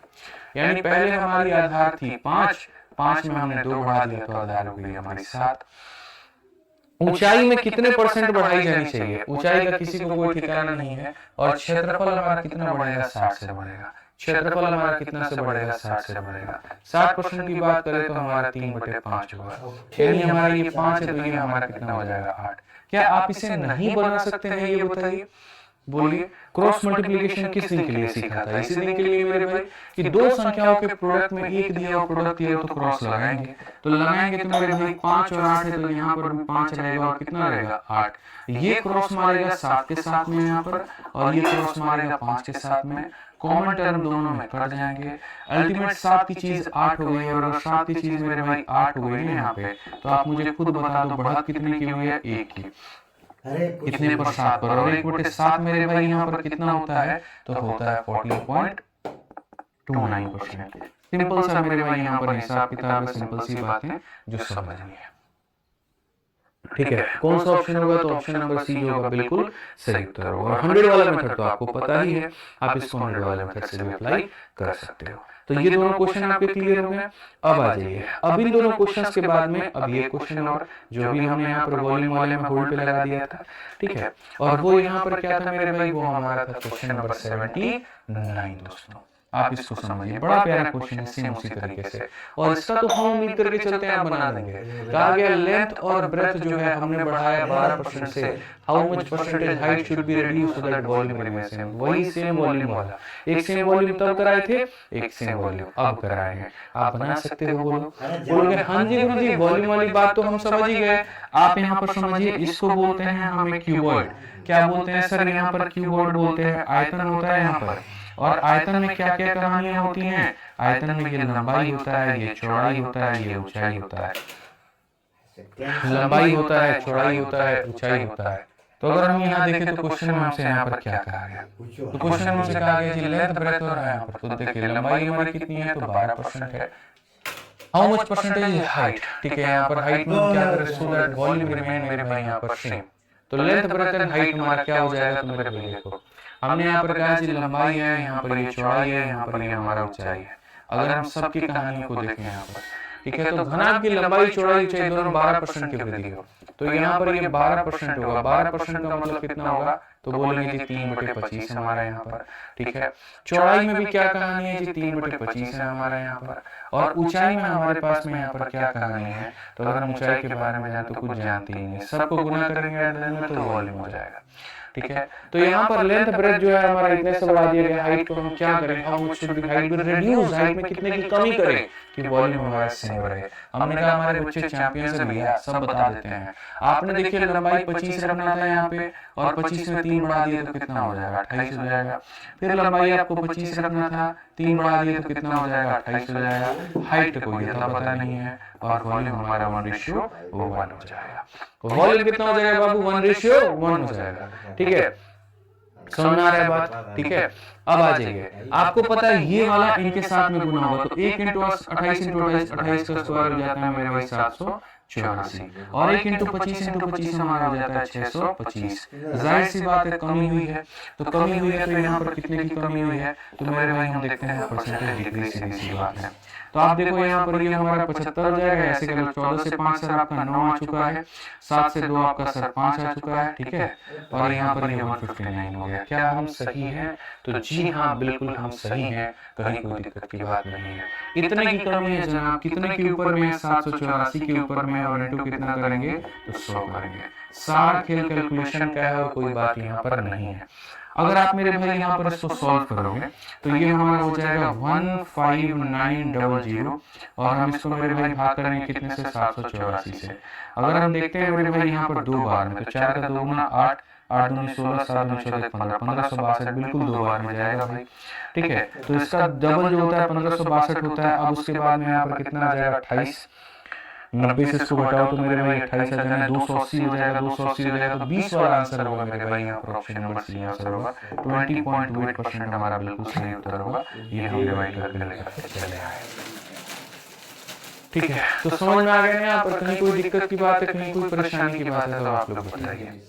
यानी पहले हमारी आधार थी 5, 5 में हमने 2 बढ़ा दिया तो आधार हो गई हमारी 7। ऊंचाई में कितने परसेंट बढ़ाई जानी चाहिए, ऊंचाई का किसी को कोई ठिकाना नहीं है, और क्षेत्रफल हमारा कितना बढ़ेगा, 60 से बढ़ेगा। क्षेत्रफल हमारा कितना से बढ़ेगा, 60 से बढ़ेगा। 60% की बात करें तो हमारा 3/5 होगा, यानी हमारा ये 5 है तो ये हमारा कितना हो जाएगा, 8। क्या आप इसे नहीं बना सकते हैं, ये बताइए, बोलिए। क्रॉस मल्टीप्लिकेशन किस दिन के लिए सीखा था, इसी दिन के लिए मेरे भाई कि दो संख्याओं के प्रोडक्ट में एक दिया और प्रोडक्ट दिया तो क्रॉस लगाएंगे। तो लगाएंगे तो मेरे भाई 5 और 8 है, तो यहाँ पर 5 रहेगा और कितना रहेगा, 8। ये क्रॉस मारेगा 7 के साथ में यहाँ पर, और ये क्रॉस मारेगा 5 के साथ में। कॉमन टर्म दोनों में कट जाएंगे। अल्टीमेट 7 की चीज 8 हो गई है, और अगर 7 की चीज मेरे भाई 8 हो गई है यहाँ पे, तो आप मुझे खुद बता दो बढ़त कितनी की हुई है, 1 की। कितने पर, 7 पर, और 1/7 मेरे भाई यहाँ पर कितना होता है, तो होता है 14.29%। सिंपल सा मेरे भाई यहाँ पर हिसाब किताब है, सिंपल सी बातें जो समझनी है, ठीक है। कौन सा ऑप्शन होगा, तो ऑप्शन नंबर सी जो होगा बिल्कुल सही उत्तर होगा। और 100 वाला मेथड तो आपको पता ही है, आप इसको 100 वाले मेथड से भी अप्लाई कर सकते हो। तो ये दोनों क्वेश्चन आपके क्लियर हो गए। अब आ जाइए, अब इन दोनों क्वेश्चंस के बाद में अब ये क्वेश्चन, और जो भी हमने यहाँ पर वॉल्यूम वाले में होल्ड पे लगा दिया था, ठीक है। और वो यहाँ पर क्या था मेरे भाई, वो हमारा था क्वेश्चन नंबर 79 दोस्तों। आप इसको समझिए, बड़ा प्यारा क्वेश्चन है, सेम उसी तरीके से, और इसका तो हम उम्मीद करके चलते हैं आप बना देंगे। कहा गया लेंथ और ब्रेथ जो है हमने बढ़ाया 12% से, how much percentage height should be reduce so that volume remain same. वही सेम वॉल्यूम वाला, एक सेम वॉल्यूम तब कराए थे, एक सेम वॉल्यूम अब कराए हैं। आप बना सकते हो, बोलो बोलोगे हाँ जी गुरु जी, वॉल्यूम वाली बात तो हम समझ ही गए। आप यहाँ पर समझिए, इसको बोलते हैं हमें क्यूबॉइड। क्या बोलते हैं सर, यहाँ पर क्यूबॉइड बोलते हैं। आयतन होता है यहाँ पर, और आयतन में क्या क्या कहानियां होती हैं, आयतन में ये लंबाई होता है, ये चौड़ाई होता है, ये ऊंचाई होता है। लंबाई होता है, चौड़ाई होता है, ऊंचाई होता है। तो अगर हम यहाँ देखें तो क्वेश्चन में हमसे यहाँ पर क्या कहा गया, तो क्वेश्चन में हमसे कहा गया जी लेंथ ब्रेथ और यहाँ पर, तो देखिए लंबाई हमारी कितनी है, तो 12% है। हाउ मच परसेंटेज हाइट, ठीक है। यहाँ पर हाइट में हम क्या करें, सो दैट वॉल्यूम रिमेन मेरे भाई यहाँ पर सेम। तो लेंथ ब्रेथ एंड हाइट हमारा क्या हो जाएगा, तो मेरे भाई देखो हमने यहाँ पर कहा जी लंबाई है, यहाँ पर ये चौड़ाई है, यहाँ पर ये हमारा ऊंचाई है। अगर हम सबकी कहानियों को देखें यहाँ पर, ठीक है, तो घनाभ की लंबाई चौड़ाई ऊंचाई दोनों 12% की वृद्धि हो, तो यहाँ पर ये 12% होगा। 12% का मतलब कितना होगा, तो बोलेंगे जी 3/25 हमारा यहाँ पर, ठीक है। चौड़ाई में भी क्या कहानी है जी, 3/25 है हमारा यहाँ पर। और ऊंचाई में हमारे पास में यहाँ पर क्या कहानी है, तो अगर हम ऊंचाई के बारे में जानते तो कुछ जानते ही नहीं, सबको गुना करेंगे में तो वॉल्यूम हो जाएगा, ठीक है। तो यहाँ पर लेंथ ब्रेथ जो है हमारा इतने से बढ़ा दिया गया। हाइट को हम क्या करें, how much should be height be reduce, height में कितने की कमी करें कि वॉल्यूम हमारा सेम रहे। हमने कहा हमारे बच्चे चैंपियन से भैया सब बता देते हैं। आपने देखिए लंबाई 25 रखना था यहाँ पे, और 25 में 3 बढ़ा दिए तो कितना हो जाएगा, 28 हो जाएगा। फिर लंबाई आपको 25 रखना था, 3 बढ़ा दिए तो कितना हो जाएगा, 28 हो जाएगा। हाइट कोई अता पता नहीं है, और वॉल्यूम हमारा 1:1 हो जाएगा। वॉल्यूम कितना हो जाएगा बाबू, 1:1 हो जाएगा, ठीक है। समझ में आ रहा है बात, ठीक है। अब आ जाइए, आपको पता है ये वाला इनके साथ में गुना होगा, तो 1 × 28 × 28 28 का स्क्वायर हो जाता है मेरे भाई 784, और 1 × 25 × 25 हमारा हो जाता है 625। जाहिर सी बात है कमी हुई है, तो कमी हुई है तो यहाँ पर कितने की कमी हुई है, तो मेरे भाई हम देखते हैं परसेंटेज डिक्रीज, सीधी सी बात है। तो आप देखो यहाँ पर ये हमारा 75 हो जाएगा, ऐसे करो 14 से 5 सर आपका 9 आ चुका है, 7 से 2 आपका सर 5 आ चुका है, ठीक है। और यहाँ पर ये 159 हो गया। क्या हम सही हैं, तो जी हाँ बिल्कुल हम सही हैं, कहीं कोई दिक्कत की बात नहीं है। इतने की कमी है जनाब, कितने के ऊपर में है, 784 के ऊपर में, और इनटू कितना करेंगे तो 100 करेंगे। सारा खेल कैलकुलेशन का है और कोई बात यहाँ पर नहीं है। अगर आप मेरे भाई यहाँ पर इसको सॉल्व करोगे तो ये हमारा हो जाएगा 15900, और हम इसको मेरे भाई भाग करेंगे कितने से, 784 से। अगर हम देखते हैं मेरे भाई यहाँ पर 2 बार में, तो 4 का 2 गुना 8, 8 दूनी 16, 7 दूनी 14, 15, 1562 बिल्कुल 2 बार में जाएगा भाई, ठीक है। तो इसका डबल जो होता है 1562 होता है। अब उसके बाद में यहाँ पर कितना आ जाएगा, 28, 90 से इसको घटाओ तो मेरे भाई 28 आ जाएगा, 280 हो जाएगा, 280 हो जाएगा, तो 20 वाला आंसर होगा मेरे भाई यहाँ पर, ऑप्शन नंबर सी आंसर होगा। 20.28% हमारा बिल्कुल सही उत्तर होगा। ये हम डिवाइड करके चले आए, ठीक है। तो समझ में आ गया यहाँ पर, कहीं कोई दिक्कत की बात है, कहीं कोई परेशानी की बात है तो आप लोग बताइए,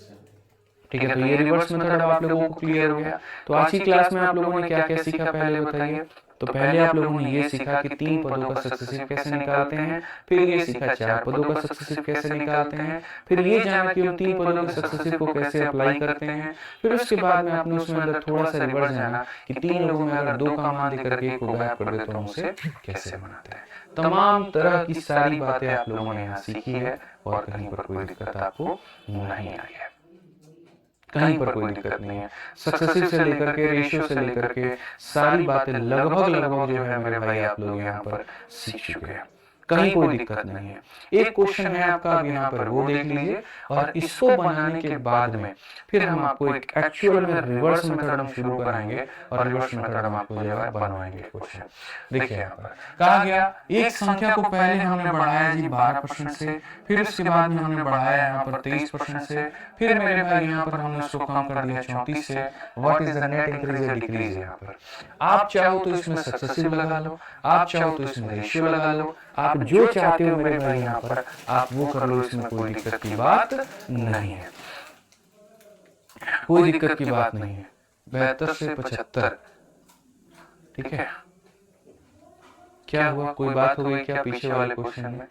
ठीक है। तो ये रिवर्स मेथड अब आप लोगों को क्लियर हो गया। तो आज की क्लास में आप लोगों ने क्या क्या सीखा पहले बताइए। तो पहले आप लोगों ने ये सीखा कि 3 पदों का सक्सेसिव कैसे निकालते हैं, फिर ये सीखा 4 पदों का सक्सेसिव कैसे निकालते हैं, फिर ये जाना कि उन 3 पदों के सक्सेसिव को कैसे अप्लाई करते हैं, फिर उसके बाद में आपने उसमें अंदर थोड़ा सा रिवर्स जाना कि 3 लोगों में अगर 2 का मान देकर के 1 को गायब कर दे तो हम उसे कैसे बनाते हैं। तमाम तरह की सारी बातें आप लोगों ने यहाँ सीखी है, और कहीं पर कोई दिक्कत आपको नहीं आई है, कहीं पर कोई दिक्कत नहीं है। सक्सेसिव से लेकर के, रेशियो से लेकर के सारी बातें लगभग जो है मेरे भाई आप लोग यहाँ पर सीख चुके हैं, कहीं कोई दिक्कत नहीं है। एक क्वेश्चन है आपका अब यहाँ पर, वो देख लीजिए, और इसको बनाने के बाद में फिर हम आपको एक एक्चुअल में रिवर्स मेथड हम शुरू कराएंगे, और रिवर्स मेथड हम आपको जो है बनवाएंगे क्वेश्चन। देखिए यहाँ पर कहा गया, एक संख्या को पहले हमने बढ़ाया जी 12% से, फिर उसके बाद में हमने बढ़ाया यहाँ पर 23% से, फिर मेरे भाई यहाँ पर हमने उसको कम कर दिया 34 से। What is the net increase या डिक्रीज। यहाँ पर आप चाहो तो इसमें सक्सेसिव लगा लो, आप चाहो तो इसमें रेशियो लगा लो, आप जो चाहते हो मेरे भाई यहाँ पर आप वो कर लो, इसमें कोई दिक्कत की बात नहीं है, कोई दिक्कत की बात नहीं है। 72 से 75, ठीक है। क्या हुआ, कोई बात हो गई क्या पीछे वाले क्वेश्चन में,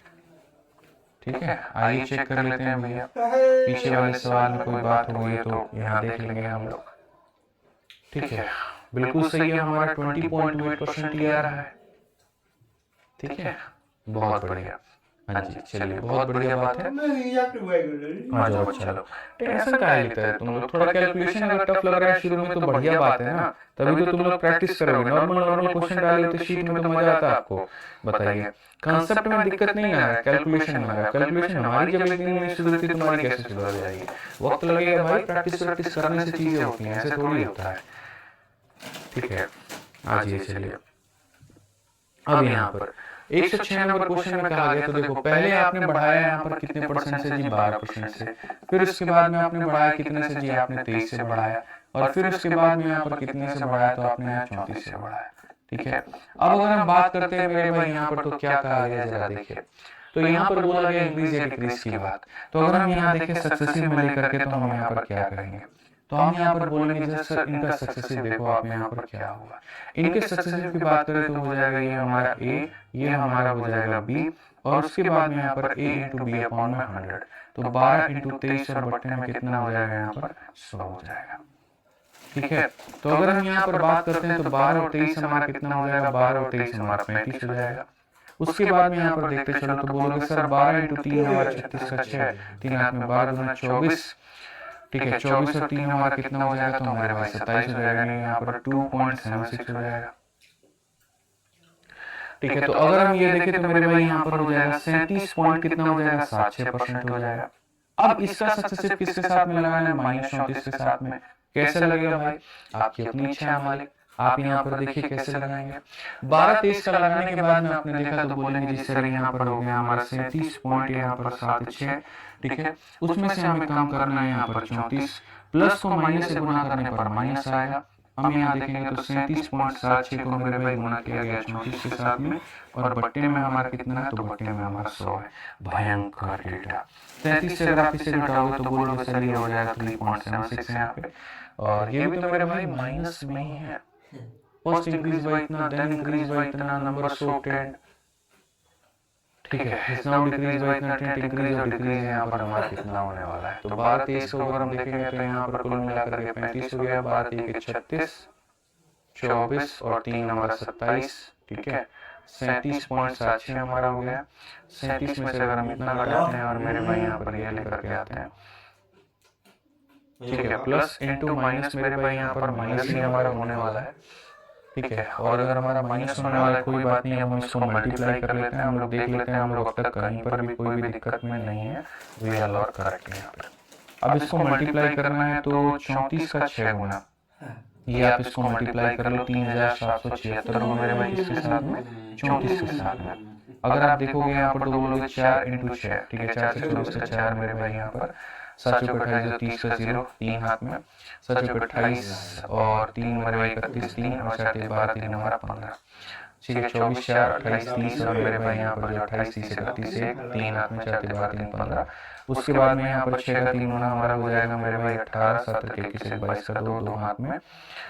ठीक है। आइए चेक कर लेते हैं भैया, पीछे वाले सवाल में कोई बात हो गई है तो यहाँ देख लेंगे हम लोग, ठीक है। बिल्कुल सही है, हमारा 20.8% ही आ रहा है, ठीक है। बहुत बढ़िया, हाँ जी चलिए, बहुत बढ़िया बात है। हाँ जाओ, चलो टेंशन काहे लेता है तुम लोग, थोड़ा कैलकुलेशन अगर टफ लग रहा है शुरू में तो बढ़िया बात है ना, तभी तो तुम लोग प्रैक्टिस करोगे। नॉर्मल क्वेश्चन डाले होते शीट में तो मजा आता आपको, बताइए। कंसेप्ट में दिक्कत नहीं आ रहा है, कैलकुलेशन में आ रहा है। कैलकुलेशन हमारी जब एक दिन में सुधरती तुम्हारी कैसे सुधर जाएगी, वक्त लगेगा भाई, प्रैक्टिस करने से चीजें होती हैं, ऐसे थोड़ी होता है, ठीक है। आज ये चलिए, अब यहाँ पर 106 नंबर क्वेश्चन में कहा गया, तो देखो पहले आपने बढ़ाया यहाँ पर कितने परसेंट से जी 12% से, फिर उसके बाद में आपने बढ़ाया कितने से जी, आपने 23 से बढ़ाया, और फिर उसके बाद में यहाँ पर कितने से बढ़ाया, तो आपने यहाँ 34 से बढ़ाया। ठीक है। अब अगर हम बात करते हैं मेरे भाई यहाँ पर तो क्या कहा गया जरा देखिए, तो यहाँ पर बोला गया इंक्रीज या डिक्रीज की बात। तो अगर हम यहाँ देखें सक्सेसिव में लेकर के, तो हम यहाँ पर क्या करेंगे, तो हम यहाँ पर बोलेंगे जैसे सर इनका सक्सेसिव देखो आप यहाँ पर क्या होगा, इनके सक्सेसिव की बात करें तो हो जाएगा ये हमारा ए, ये हमारा हो जाएगा बी, और उसके बाद में यहाँ पर a इंटू बी अपॉन में 100, तो 12 इंटू 23 और बट्टे में कितना हो जाएगा यहाँ पर 100 हो जाएगा। ठीक है, तो अगर हम यहाँ पर बात करते हैं तो 12 और 23 हमारा कितना हो जाएगा, 12 और 23 हमारा 35 हो जाएगा। उसके बाद में यहाँ पर देखते चलो तो बोलोगे सर 12 इंटू 3 हमारा 36 का 6, 3 हाथ में 12 दूना 24, ठीक है, 24 और 3 हमारा कितना हो जाएगा, तो हमारे भाई 27 हो जाएगा, यहाँ पर 2.76 हो जाएगा। ठीक है, तो अगर हम ये देखें तो मेरे भाई यहाँ पर हो जाएगा 37 पॉइंट कितना हो जाएगा, 76% हो जाएगा। अब इसका सक्सेसिव किसके साथ में लगाना है, -34 के साथ में। कैसे लगेगा भाई, आपकी अपनी इच्छा है मालिक, आप यहाँ पर देखिए कैसे लगाएंगे। 12-23 का लगाने के बाद में आपने देखा तो बोलेंगे जी सर यहाँ पर हो गया हमारा 37 पॉइंट, यहाँ पर 7-6, ठीक है, उसमें से हमें काम करना है यहाँ पर 34, प्लस को माइनस से गुना करने पर माइनस आएगा। हम यहाँ देखेंगे तो 37.76 को मेरे भाई गुना किया गया 34 के साथ में, और बट्टे में हमारा कितना है, तो बट्टे में हमारा 100 है। भयंकर डेटा। 33 से अगर आप इसे घटाओगे तो बोलोगे सर ये हो जाएगा 3.76 यहाँ पे, और ये भी तो मेरे भाई माइनस में ही है। फर्स्ट इंक्रीज बाय इतना, देन इंक्रीज बाय इतना, नंबर सो obtained, ठीक है, इज नाउ डिक्रीज बाय इतना, टेंट इंक्रीज और डिक्रीज यहाँ पर हमारा कितना होने वाला है, तो 12-23 को अगर हम देखेंगे तो यहाँ पर कुल मिलाकर के 35 हो गया, 12-3 के 36, 24 और 3 हमारा 27, ठीक है, 37.76 हमारा हो गया। 37 में से अगर हम इतना घटाते हैं और मेरे भाई यहाँ पर ये लेकर के आते हैं, ठीक है, प्लस इंटू माइनस, मेरे भाई यहाँ पर माइनस ही हमारा होने वाला है, ठीक है, और अगर हमारा माइनस होने वाला है कोई बात नहीं, हम इसको मल्टीप्लाई कर लेते हैं, हम लोग देख लेते हैं, हम लोग अब तक कहीं पर भी कोई भी दिक्कत में नहीं है, वी आर ऑल करेक्ट यहाँ पे। अब इसको मल्टीप्लाई करना है तो 34 का 6 गुना, ये आप इसको मल्टीप्लाई कर लो 3776 हो मेरे भाई इसके साथ में, 34 के साथ में। अगर आप देखोगे यहाँ पर तो बोलोगे 4 इंटू 6, ठीक है, 4 से 24 का 4 मेरे भाई यहाँ पर 7 चौक 28 30 का 0, 3 हाथ में 7 चौक 28 और 3 मेरे भाई 31, 3 और 7 12 3 हमारा 15, ठीक है, 24 4 28 30 और मेरे भाई यहाँ पर जो 28 30 31 1, 3 हाथ में 4 12 3 15। उसके बाद में यहाँ पर 6 का 3 गुना हमारा हो जाएगा मेरे भाई 18 7 21 22 का 2 2 हाथ में,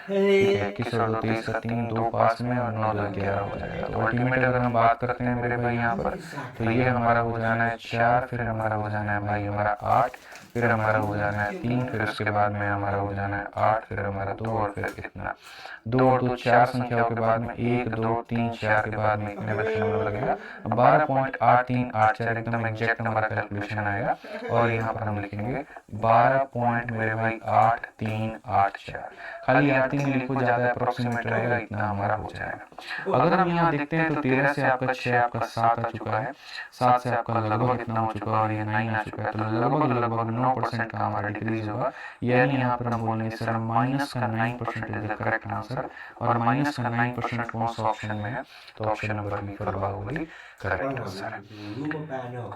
ठीक है, 21 और 2 23 का 3 2 पास में और 9 2 11 हो जाएगा। तो अल्टीमेट अगर हम बात करते हैं मेरे भाई यहाँ पर तो ये हमारा हो जाना है 4, फिर हमारा हो जाना है भाई हमारा 8, फिर हमारा हो जाना है 3, फिर उसके बाद में हमारा हो जाना है 8, फिर हमारा 2 और फिर इतना 2 और 2 4 संख्याओं के बाद में 1 2 3 4 के बाद में इतने बच्चे नंबर लगेगा 12.8384 एकदम एग्जैक्ट हमारा कैलकुलेशन आएगा, और यहाँ पर हम लिखेंगे 12 पॉइंट मेरे भाई 8384, खाली 83 लिखो, ज्यादा अप्रोक्सीमेट रहेगा, इतना हमारा हो जाएगा। अगर हम यहाँ देखते हैं तो 13 से आपका 6 आपका 7 आ चुका है, 7 से आपका लगभग इतना हो चुका है और ये 9 आ चुका है, तो लगभग 9% का हमारा डिक्रीज होगा, यानी यहाँ पर हम बोलेंगे सर माइनस का 9% इज द करेक्ट आंसर, और माइनस का 9% कौन सा ऑप्शन में है, तो option number B for Baahubali correct answer है।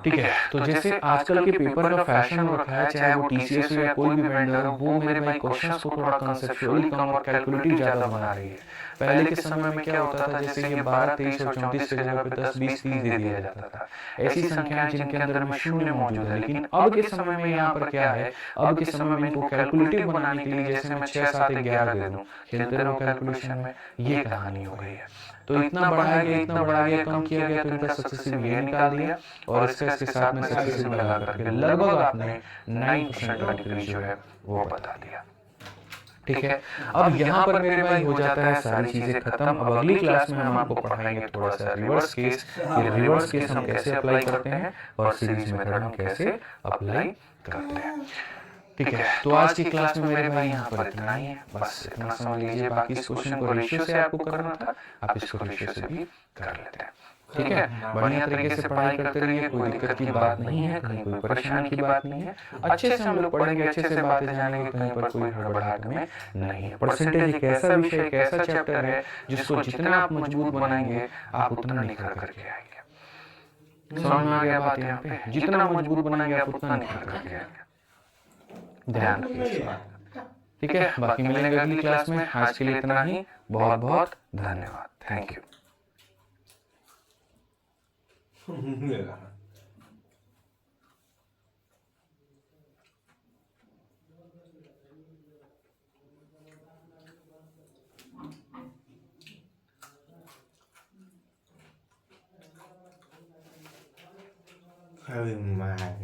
ठीक है, तो जैसे आजकल के पेपर का फैशन हो रखा है, चाहे वो टीसीएस हो या कोई भी वेंडर हो, वो मेरे भाई क्वेश्चंस को थोड़ा कंसेप्चुअली कम और कैलकुलेटिव ज्यादा बना रही है। पहले के समय में क्या होता था, जैसे ये 12 23 और 34 की जगह पे 10 20 30 दे दिया जाता था, ऐसी संख्याएं जिनके अंदर में शून्य मौजूद है। लेकिन अब के समय में यहाँ पर क्या है, अब के समय में इनको कैलकुलेटिव बनाने के लिए जैसे मैं 6 7 11 दे दूं, खेलते रहो कैलकुलेशन में, ये कहानी हो गई है। तो इतना बढ़ाया गया कम किया गया, तो इनका सक्सेसिव ये निकाल दिया और इसके साथ में सक्सेसिव लगा करके लगभग आपने 9% का डिक्रीज जो है वो बता दिया। ठीक है, अब यहाँ पर मेरे भाई हो जाता है सारी चीजें खत्म। अब अगली क्लास में हम आपको पढ़ाएंगे थोड़ा सा रिवर्स केस, ये रिवर्स केस हम कैसे अप्लाई करते हैं और सीरीज मेथड हम कैसे अप्लाई करते हैं। ठीक है, तो आज की क्लास में मेरे भाई यहाँ पर इतना ही है, बस इतना समझ लीजिए। बाकी इस क्वेश्चन को रेशियो से आपको करना था, आप इसको रेशियो से भी कर लेते हैं। ठीक है, बढ़िया तरीके से पढ़ाई करते रहिए, कोई दिक्कत की बात नहीं है, कहीं कोई परेशानी की बात नहीं है। अच्छे से हम लोग पढ़ेंगे, अच्छे से बातें जानेंगे, कहीं पर कोई हड़बड़ाहट में नहीं है। परसेंटेज एक ऐसा विषय, एक ऐसा चैप्टर है जिसको जितना आप मजबूत बनाएंगे आप उतना निखर करके आएंगे। समझ में आ गया बात यहाँ पे, जितना मजबूत बनाएंगे आप उतना निखर करके आएंगे। ध्यान रखिए। ठीक है, बाकी मिलेंगे अगली क्लास में। आज के लिए इतना ही। बहुत बहुत धन्यवाद। Thank you. Hơi mà